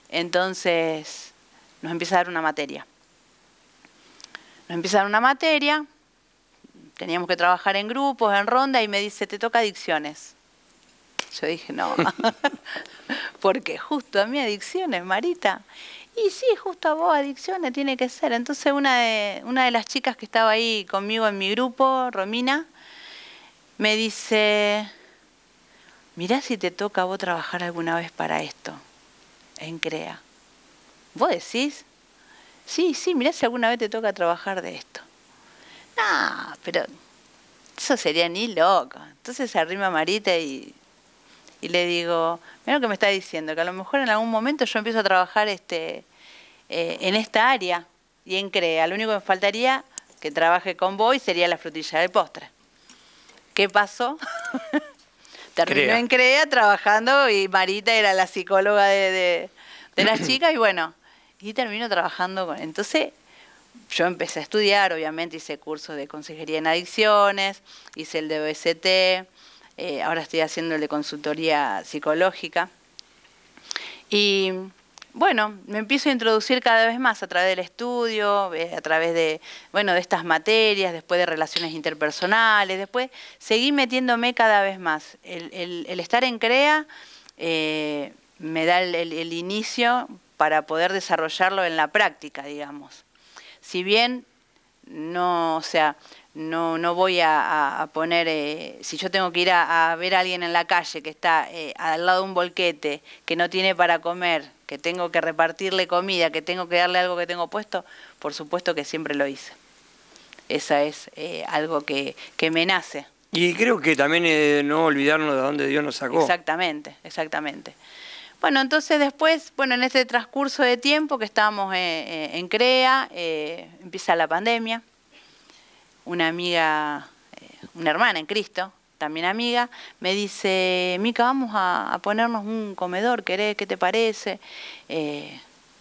Entonces nos empieza a dar una materia. Teníamos que trabajar en grupos, en ronda, y me dice, te toca adicciones. Yo dije, no, porque justo a mí adicciones, Marita. Y sí, justo a vos adicciones tiene que ser. Entonces una de las chicas que estaba ahí conmigo en mi grupo, Romina, me dice, mirá si te toca a vos trabajar alguna vez para esto, en CREA. ¿Vos decís? Sí, mirá si alguna vez te toca trabajar de esto. No, pero eso sería ni loco. Entonces se arrima Marita y le digo, mira lo que me está diciendo, que a lo mejor en algún momento yo empiezo a trabajar en esta área y en CREA. Lo único que me faltaría que trabaje con vos y sería la frutilla del postre. ¿Qué pasó? Terminó en CREA trabajando, y Marita era la psicóloga de las chicas, y bueno, y terminó trabajando con... Entonces yo empecé a estudiar, obviamente hice cursos de consejería en adicciones, hice el de OST, ahora estoy haciendo el de consultoría psicológica. Y bueno, me empiezo a introducir cada vez más a través del estudio, a través de estas materias, después de relaciones interpersonales, después seguí metiéndome cada vez más. El estar en CREA me da el inicio para poder desarrollarlo en la práctica, digamos. Si bien no, o sea, no voy a poner, si yo tengo que ir a ver a alguien en la calle que está al lado de un volquete, que no tiene para comer, que tengo que repartirle comida, que tengo que darle algo que tengo puesto, por supuesto que siempre lo hice. Esa es algo que me nace. Y creo que también no olvidarnos de dónde Dios nos sacó. Exactamente. Bueno, entonces después, en este transcurso de tiempo que estábamos en CREA, empieza la pandemia. Una amiga, una hermana en Cristo, también amiga, me dice, Mica, vamos a ponernos un comedor, ¿querés? ¿Qué te parece?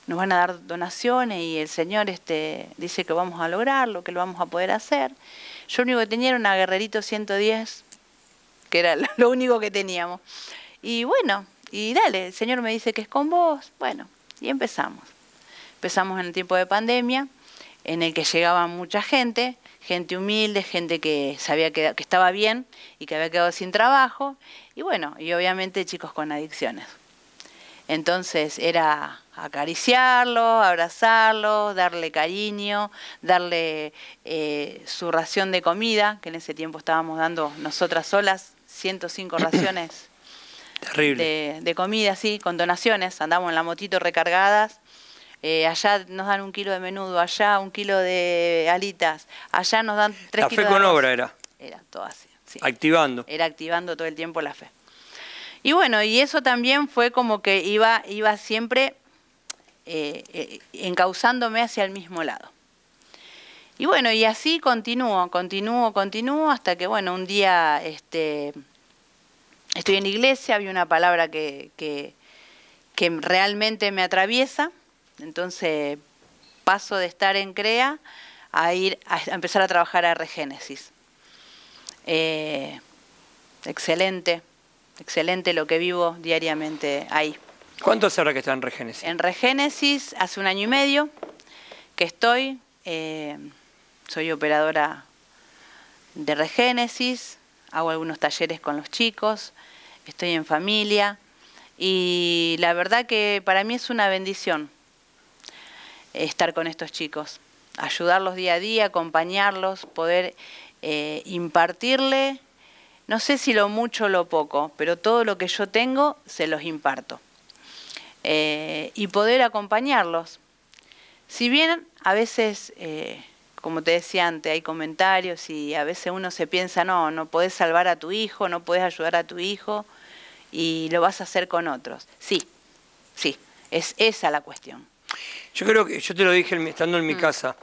Nos van a dar donaciones y el Señor dice que vamos a lograrlo, que lo vamos a poder hacer. Yo lo único que tenía era una Guerrerito 110, que era lo único que teníamos. Y bueno, y dale, el Señor me dice que es con vos. Bueno, y empezamos. Empezamos en el tiempo de pandemia, en el que llegaba mucha gente humilde, gente que sabía que estaba bien y que había quedado sin trabajo, y bueno, y obviamente chicos con adicciones. Entonces era acariciarlo, abrazarlo, darle cariño, darle su ración de comida, que en ese tiempo estábamos dando nosotras solas 105 raciones de comida, sí, con donaciones, andamos en la motito recargadas. Allá nos dan 1 kilo de menudo, allá 1 kilo de alitas, allá nos dan 3 kilos de arroz. La fe con obra era. Era todo así. Sí. Activando. Era activando todo el tiempo la fe. Y bueno, y eso también fue como que iba siempre encauzándome hacia el mismo lado. Y bueno, y así continúo, hasta que bueno, un día estoy en la iglesia, había una palabra que realmente me atraviesa. Entonces paso de estar en CREA a empezar a trabajar a Regénesis. Excelente lo que vivo diariamente ahí. ¿Cuánto hace ahora que está en Regénesis? En Regénesis hace 1 año y medio que estoy. Soy operadora de Regénesis. hago algunos talleres con los chicos, estoy en familia y la verdad que para mí es una bendición estar con estos chicos, ayudarlos día a día, acompañarlos, poder impartirle, no sé si lo mucho o lo poco, pero todo lo que yo tengo se los imparto. Y poder acompañarlos. Si bien a veces, como te decía antes, hay comentarios y a veces uno se piensa, no podés salvar a tu hijo, no podés ayudar a tu hijo y lo vas a hacer con otros. Sí, es esa la cuestión. Yo creo que, yo te lo dije estando en mi casa,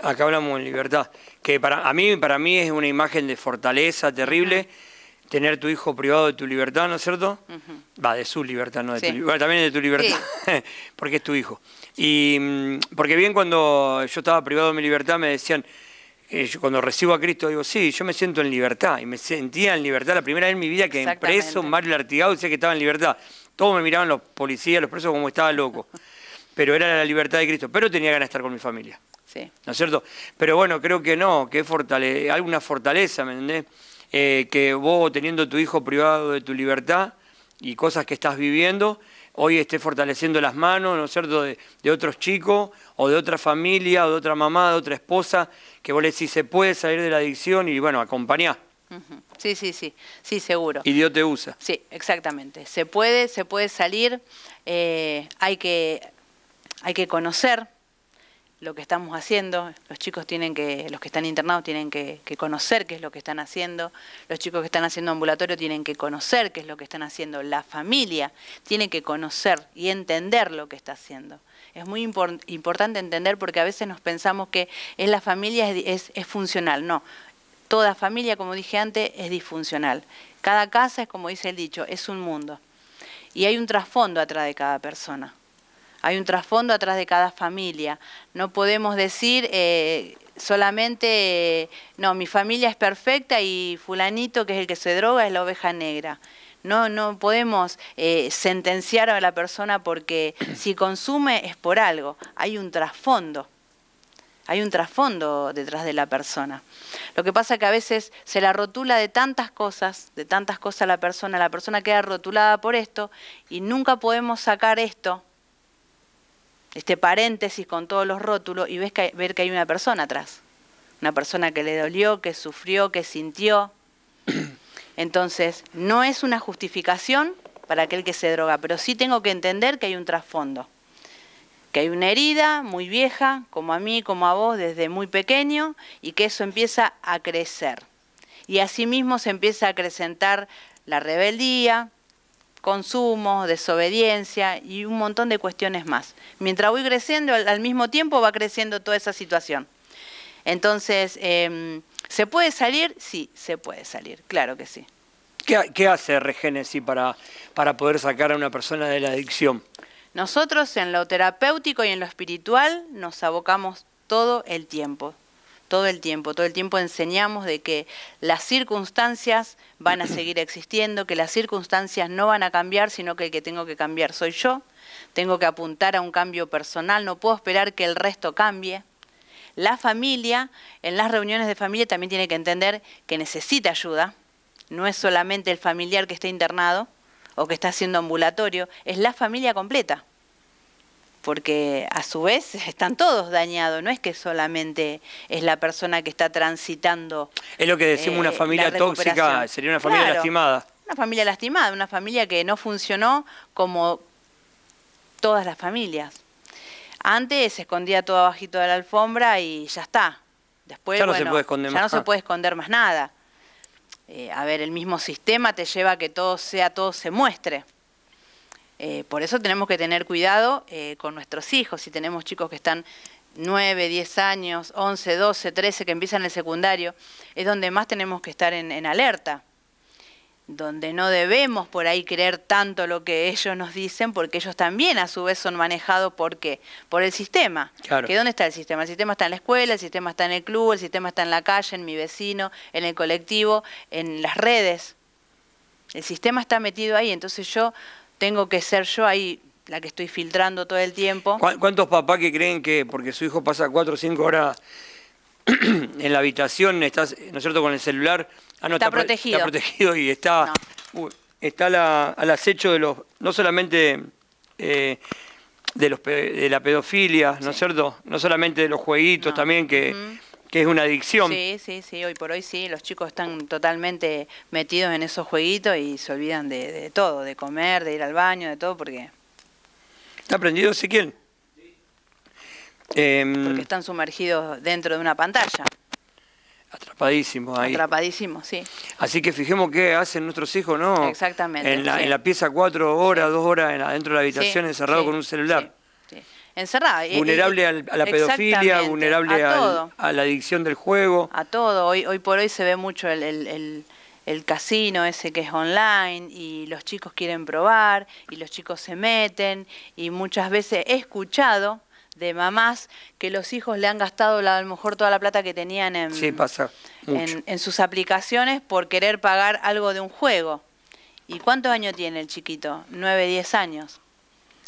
acá hablamos en libertad, que para mí es una imagen de fortaleza terrible tener tu hijo privado de tu libertad, ¿no es cierto? Va, de su libertad, no de tu libertad. Bueno, también de tu libertad, porque es tu hijo. Y porque bien cuando yo estaba privado de mi libertad me decían, yo cuando recibo a Cristo digo, sí, yo me siento en libertad. Y me sentía en libertad la primera vez en mi vida que en preso, Mario Lartigado decía que estaba en libertad. Todos me miraban los policías, los presos, como estaba loco. Pero era la libertad de Cristo. Pero tenía ganas de estar con mi familia. Sí. ¿No es cierto? Pero bueno, creo que no, que es alguna fortaleza, ¿me entendés? Que vos teniendo tu hijo privado de tu libertad y cosas que estás viviendo, hoy estés fortaleciendo las manos, ¿no es cierto?, de otros chicos, o de otra familia, o de otra mamá, de otra esposa, que vos le decís, se puede salir de la adicción y bueno, acompañá. Sí, seguro. Y Dios te usa. Sí, exactamente. Se puede salir, hay que conocer lo que estamos haciendo, los chicos los que están internados tienen que conocer qué es lo que están haciendo, los chicos que están haciendo ambulatorio tienen que conocer qué es lo que están haciendo, la familia tiene que conocer y entender lo que está haciendo. Es muy importante entender porque a veces nos pensamos que la familia es funcional, no, toda familia, como dije antes, es disfuncional. Cada casa es, como dice el dicho, es un mundo y hay un trasfondo atrás de cada persona. Hay un trasfondo atrás de cada familia. No podemos decir solamente, no, mi familia es perfecta y fulanito, que es el que se droga, es la oveja negra. No podemos sentenciar a la persona porque si consume es por algo. Hay un trasfondo. Hay un trasfondo detrás de la persona. Lo que pasa es que a veces se la rotula de tantas cosas a la persona queda rotulada por esto y nunca podemos sacar esto, este paréntesis con todos los rótulos y ver que hay una persona atrás, una persona que le dolió, que sufrió, que sintió. Entonces, no es una justificación para aquel que se droga, pero sí tengo que entender que hay un trasfondo, que hay una herida muy vieja, como a mí, como a vos, desde muy pequeño, y que eso empieza a crecer. Y asimismo se empieza a acrecentar la rebeldía, consumo, desobediencia y un montón de cuestiones más. Mientras voy creciendo, al mismo tiempo va creciendo toda esa situación. Entonces, ¿se puede salir? Sí, se puede salir, claro que sí. ¿Qué hace Regénesis para poder sacar a una persona de la adicción? Nosotros en lo terapéutico y en lo espiritual nos abocamos todo el tiempo. Todo el tiempo enseñamos de que las circunstancias van a seguir existiendo, que las circunstancias no van a cambiar, sino que el que tengo que cambiar soy yo. Tengo que apuntar a un cambio personal, no puedo esperar que el resto cambie. La familia, en las reuniones de familia también tiene que entender que necesita ayuda. No es solamente el familiar que está internado o que está haciendo ambulatorio, es la familia completa. Porque a su vez están todos dañados, no es que solamente es la persona que está transitando. Es lo que decimos, una familia tóxica, sería una familia lastimada. Una familia lastimada, una familia que no funcionó como todas las familias. Antes se escondía todo abajito de la alfombra y ya está. Después, ya no se puede esconder más. Ya no se puede esconder más nada. A ver, el mismo sistema te lleva a que todo se muestre. Por eso tenemos que tener cuidado con nuestros hijos. Si tenemos chicos que están 9, 10 años, 11, 12, 13, que empiezan el secundario, es donde más tenemos que estar en alerta. Donde no debemos por ahí creer tanto lo que ellos nos dicen, porque ellos también a su vez son manejados por el sistema. Claro. ¿Que dónde está el sistema? El sistema está en la escuela, el sistema está en el club, el sistema está en la calle, en mi vecino, en el colectivo, en las redes. El sistema está metido ahí, entonces yo tengo que ser yo ahí la que estoy filtrando todo el tiempo. ¿Cuántos papás que creen que porque su hijo pasa 4 o 5 horas en la habitación, estás, ¿no es cierto?, con el celular. Ah, no, Está protegido. Está protegido y está, está al acecho de los, no solamente de la pedofilia, ¿no es cierto? No solamente de los jueguitos también, que es una adicción. Sí, hoy por hoy sí, los chicos están totalmente metidos en esos jueguitos y se olvidan de todo, de comer, de ir al baño, de todo, porque ¿Está prendido, Ezequiel? porque están sumergidos dentro de una pantalla. Atrapadísimos ahí. Atrapadísimos, sí. Así que fijemos qué hacen nuestros hijos, ¿no? Exactamente. En la pieza 4 horas, 2 horas adentro de la habitación, encerrado con un celular. Sí. Encerrado. Vulnerable a la pedofilia, vulnerable a la adicción del juego. A todo. Hoy por hoy se ve mucho el casino ese que es online y los chicos quieren probar y los chicos se meten y muchas veces he escuchado de mamás que los hijos le han gastado a lo mejor toda la plata que tenían en sus aplicaciones por querer pagar algo de un juego. ¿Y cuántos años tiene el chiquito? 9, 10 años.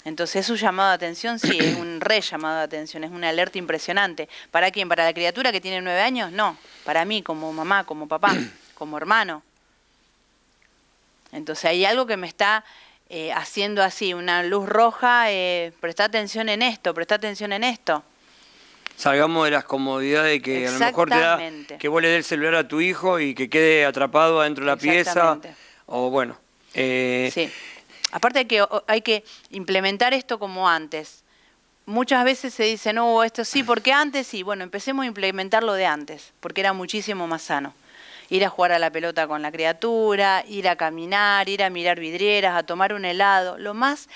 Entonces es un llamado de atención, sí, es un re llamado de atención, es una alerta impresionante. ¿Para quién? ¿Para la criatura que tiene 9 años? No, para mí como mamá, como papá, como hermano. Entonces hay algo que me está haciendo así, una luz roja, presta atención en esto, presta atención en esto. Salgamos de las comodidades que a lo mejor te da que vos le des el celular a tu hijo y que quede atrapado adentro de la pieza. O bueno. Sí. Aparte hay que implementar esto como antes. Muchas veces se dice, no, esto sí, porque antes sí. Bueno, empecemos a implementarlo de antes, porque era muchísimo más sano. Ir a jugar a la pelota con la criatura, ir a caminar, ir a mirar vidrieras, a tomar un helado, lo más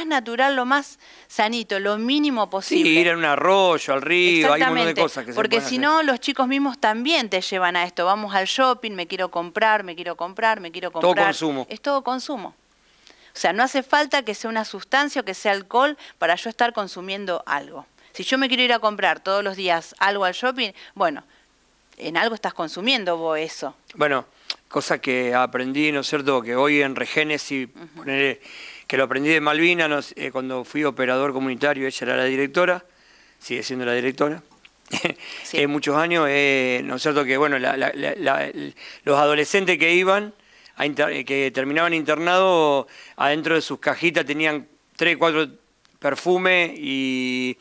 natural, lo más sanito, lo mínimo posible. Sí, ir a un arroyo, al río, hay un montón de cosas que se pueden hacer. Porque si no, los chicos mismos también te llevan a esto. Vamos al shopping, me quiero comprar. Todo consumo. Es todo consumo. O sea, no hace falta que sea una sustancia o que sea alcohol para yo estar consumiendo algo. Si yo me quiero ir a comprar todos los días algo al shopping, bueno, en algo estás consumiendo vos eso. Bueno, cosa que aprendí, ¿no es cierto?, que hoy en Regénesis, que lo aprendí de Malvina, cuando fui operador comunitario, ella era la directora, sigue siendo la directora, sí. Muchos años, ¿no es cierto?, que bueno, los adolescentes que iban, que terminaban internado, adentro de sus cajitas tenían 3, 4 perfumes y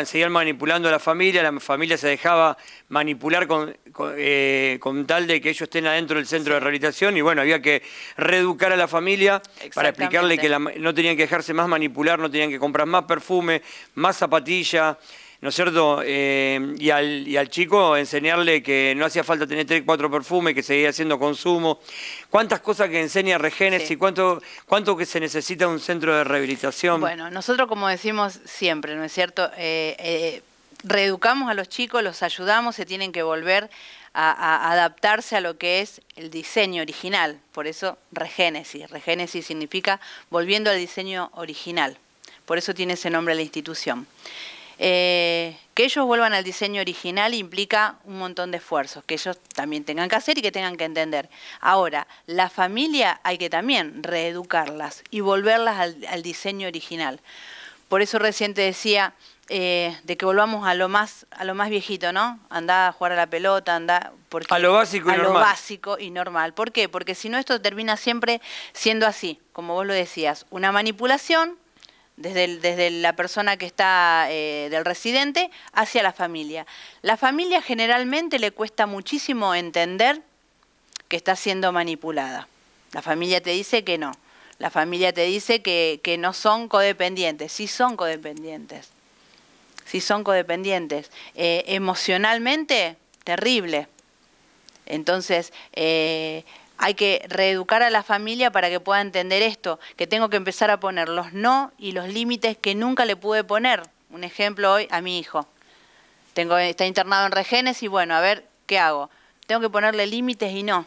seguían manipulando a la familia se dejaba manipular con tal de que ellos estén adentro del centro de rehabilitación y bueno, había que reeducar a la familia para explicarle que no tenían que dejarse más manipular, no tenían que comprar más perfume, más zapatillas, ¿no es cierto? Y al chico enseñarle que no hacía falta tener 3, 4 perfumes, que seguía haciendo consumo. ¿Cuántas cosas que enseña Regénesis? Sí. ¿Cuánto que se necesita un centro de rehabilitación? Bueno, nosotros como decimos siempre, ¿no es cierto? Reeducamos a los chicos, los ayudamos, se tienen que volver a adaptarse a lo que es el diseño original. Por eso Regénesis. Regénesis significa volviendo al diseño original. Por eso tiene ese nombre la institución. Que ellos vuelvan al diseño original implica un montón de esfuerzos, que ellos también tengan que hacer y que tengan que entender. Ahora, la familia hay que también reeducarlas y volverlas al diseño original. Por eso recién te decía de que volvamos a lo más viejito, ¿no? Andá a jugar a la pelota, a lo básico y normal. A lo básico y normal. ¿Por qué? Porque si no esto termina siempre siendo así, como vos lo decías, una manipulación desde la persona que está del residente hacia la familia. La familia generalmente le cuesta muchísimo entender que está siendo manipulada. La familia te dice que no. La familia te dice que no son codependientes. Sí son codependientes. Sí son codependientes. Emocionalmente, terrible. Entonces, hay que reeducar a la familia para que pueda entender esto, que tengo que empezar a poner los no y los límites que nunca le pude poner. Un ejemplo hoy a mi hijo. Está internado en Regénesis y bueno, a ver, ¿qué hago? Tengo que ponerle límites y no.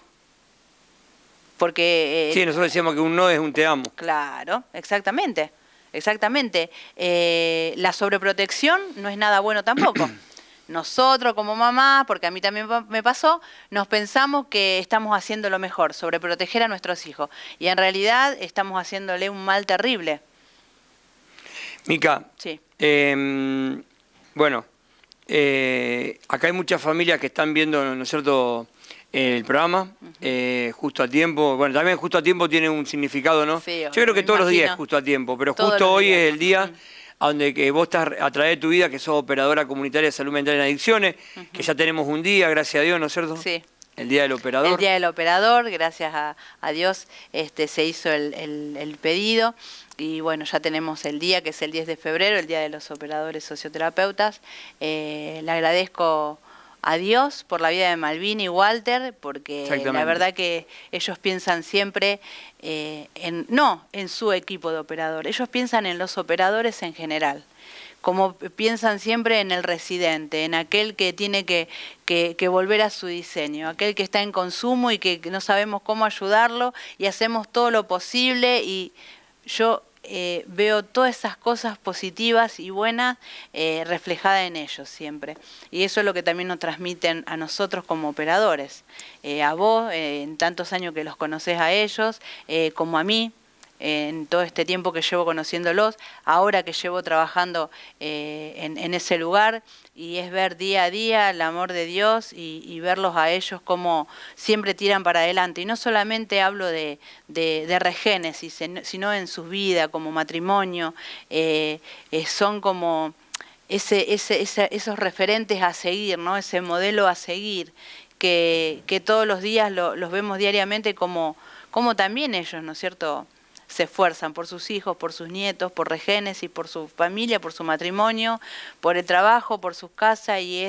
Porque... sí, nosotros decíamos que un no es un te amo. Claro, exactamente. La sobreprotección no es nada bueno tampoco. Nosotros como mamá, porque a mí también me pasó, nos pensamos que estamos haciendo lo mejor, sobreproteger a nuestros hijos. Y en realidad estamos haciéndole un mal terrible. Mica, sí. Bueno, acá hay muchas familias que están viendo, ¿no es cierto?, el programa, justo a tiempo. Bueno, también justo a tiempo tiene un significado, ¿no? Sí, yo creo que todos los días imagino. es justo a tiempo, pero Todos justo los hoy días. es el día a donde que vos estás a través de tu vida, que sos operadora comunitaria de salud mental en adicciones, que ya tenemos un día, gracias a Dios, ¿no es cierto? Sí. El Día del Operador. El Día del Operador, gracias a Dios, se hizo el pedido y bueno, ya tenemos el día, que es el 10 de febrero, el Día de los Operadores Socioterapeutas. Le agradezco a Dios por la vida de Malvina y Walter, porque la verdad que ellos piensan siempre no en su equipo de operador, ellos piensan en los operadores en general. Como piensan siempre en el residente, en aquel que tiene que volver a su diseño, aquel que está en consumo y que no sabemos cómo ayudarlo y hacemos todo lo posible, y yo veo todas esas cosas positivas y buenas reflejadas en ellos siempre. Y eso es lo que también nos transmiten a nosotros como operadores. A vos, en tantos años que los conocés a ellos, como a mí, en todo este tiempo que llevo conociéndolos, ahora que llevo trabajando en ese lugar, y es ver día a día el amor de Dios y verlos a ellos como siempre tiran para adelante. Y no solamente hablo de regénesis, sino en sus vidas, como matrimonio, son como esos referentes a seguir, ¿no? Ese modelo a seguir, que todos los días los vemos diariamente como también ellos, ¿no es cierto?, se esfuerzan por sus hijos, por sus nietos, por regénesis, por su familia, por su matrimonio, por el trabajo, por sus casas, y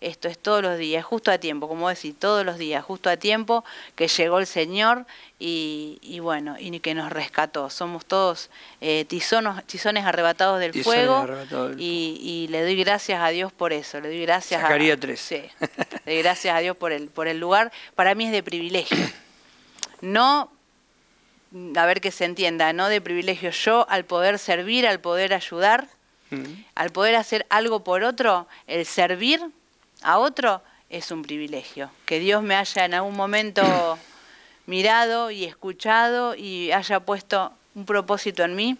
esto es todos los días, justo a tiempo, como decir, todos los días, justo a tiempo, que llegó el Señor y bueno, y que nos rescató. Somos todos tizones arrebatados del fuego, y le doy gracias a Dios por eso, le doy gracias Zacarías 3. Sí, le doy gracias a Dios por el lugar. Para mí es de privilegio, no, a ver que se entienda, no de privilegio, yo al poder servir, al poder ayudar, al poder hacer algo por otro, el servir a otro es un privilegio. Que Dios me haya en algún momento mirado y escuchado y haya puesto un propósito en mí,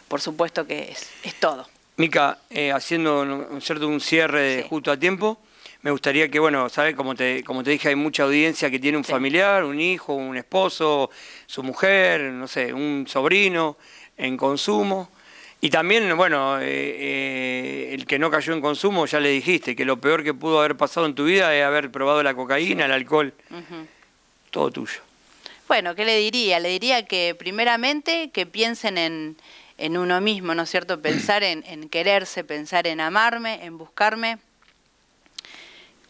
por supuesto que es todo. Mica, haciendo un cierre justo a tiempo, me gustaría que, bueno, ¿sabes? Como te dije, hay mucha audiencia que tiene un familiar, un hijo, un esposo, su mujer, no sé, un sobrino en consumo. Y también, bueno, el que no cayó en consumo, ya le dijiste, que lo peor que pudo haber pasado en tu vida es haber probado la cocaína, el alcohol. Todo tuyo. Bueno, ¿qué le diría? Le diría que primeramente que piensen en uno mismo, ¿no es cierto? Pensar en quererse, pensar en amarme, en buscarme.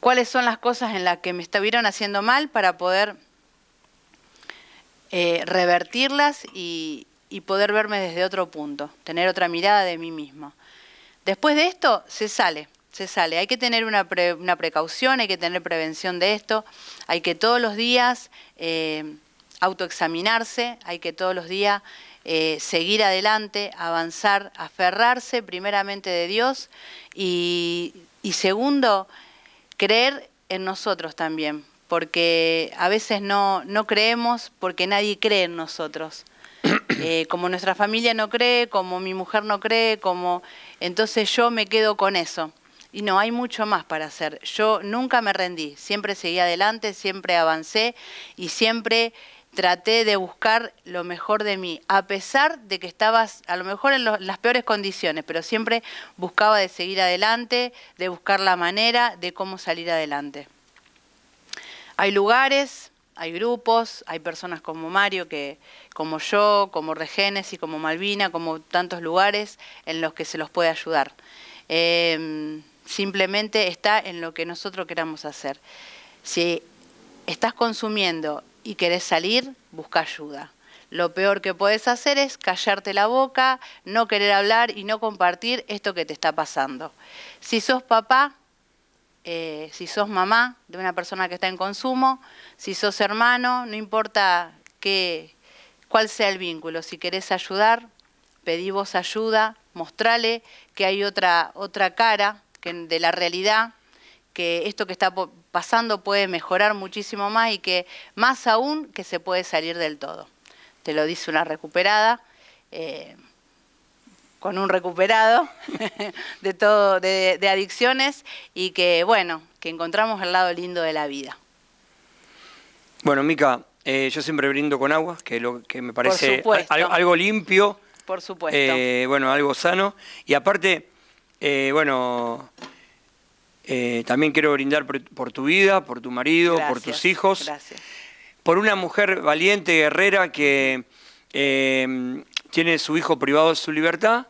¿Cuáles son las cosas en las que me estuvieron haciendo mal para poder revertirlas y poder verme desde otro punto, tener otra mirada de mí mismo? Después de esto se sale. Hay que tener una precaución, hay que tener prevención de esto, hay que todos los días autoexaminarse, hay que todos los días seguir adelante, avanzar, aferrarse primeramente de Dios y segundo, creer en nosotros también, porque a veces no creemos porque nadie cree en nosotros. Como nuestra familia no cree, como mi mujer no cree, entonces yo me quedo con eso. Y no, hay mucho más para hacer. Yo nunca me rendí, siempre seguí adelante, siempre avancé y siempre traté de buscar lo mejor de mí, a pesar de que estabas a lo mejor en las peores condiciones, pero siempre buscaba de seguir adelante, de buscar la manera de cómo salir adelante. Hay lugares, hay grupos, hay personas como Mario, como yo, como Regénesis, como Malvina, como tantos lugares en los que se los puede ayudar. Simplemente está en lo que nosotros queramos hacer. Si estás consumiendo y querés salir, busca ayuda. Lo peor que podés hacer es callarte la boca, no querer hablar y no compartir esto que te está pasando. Si sos papá, si sos mamá de una persona que está en consumo, si sos hermano, no importa cuál sea el vínculo. Si querés ayudar, pedí vos ayuda, mostrale que hay otra cara de la realidad, que esto que está pasando puede mejorar muchísimo más y que más aún que se puede salir del todo. Te lo dice una recuperada, con un recuperado de todo, de adicciones, y que, bueno, que encontramos el lado lindo de la vida. Bueno, Mica, yo siempre brindo con agua, que lo que me parece algo limpio. Por supuesto. Bueno, algo sano. Y aparte, bueno, también quiero brindar por tu vida, por tu marido, por tus hijos. Gracias. Por una mujer valiente, guerrera, que tiene su hijo privado de su libertad,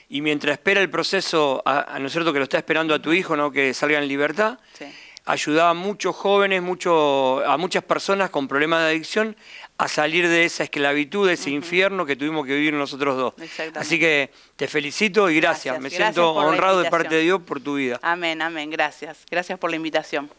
y mientras espera el proceso, ¿no es cierto?, que lo está esperando a tu hijo, ¿no?, que salga en libertad, sí, ayudaba a muchos jóvenes, a muchas personas con problemas de adicción a salir de esa esclavitud, de ese infierno que tuvimos que vivir nosotros dos. Así que te felicito y gracias. Me siento honrado de parte de Dios por tu vida. Amén, amén, gracias. Gracias por la invitación.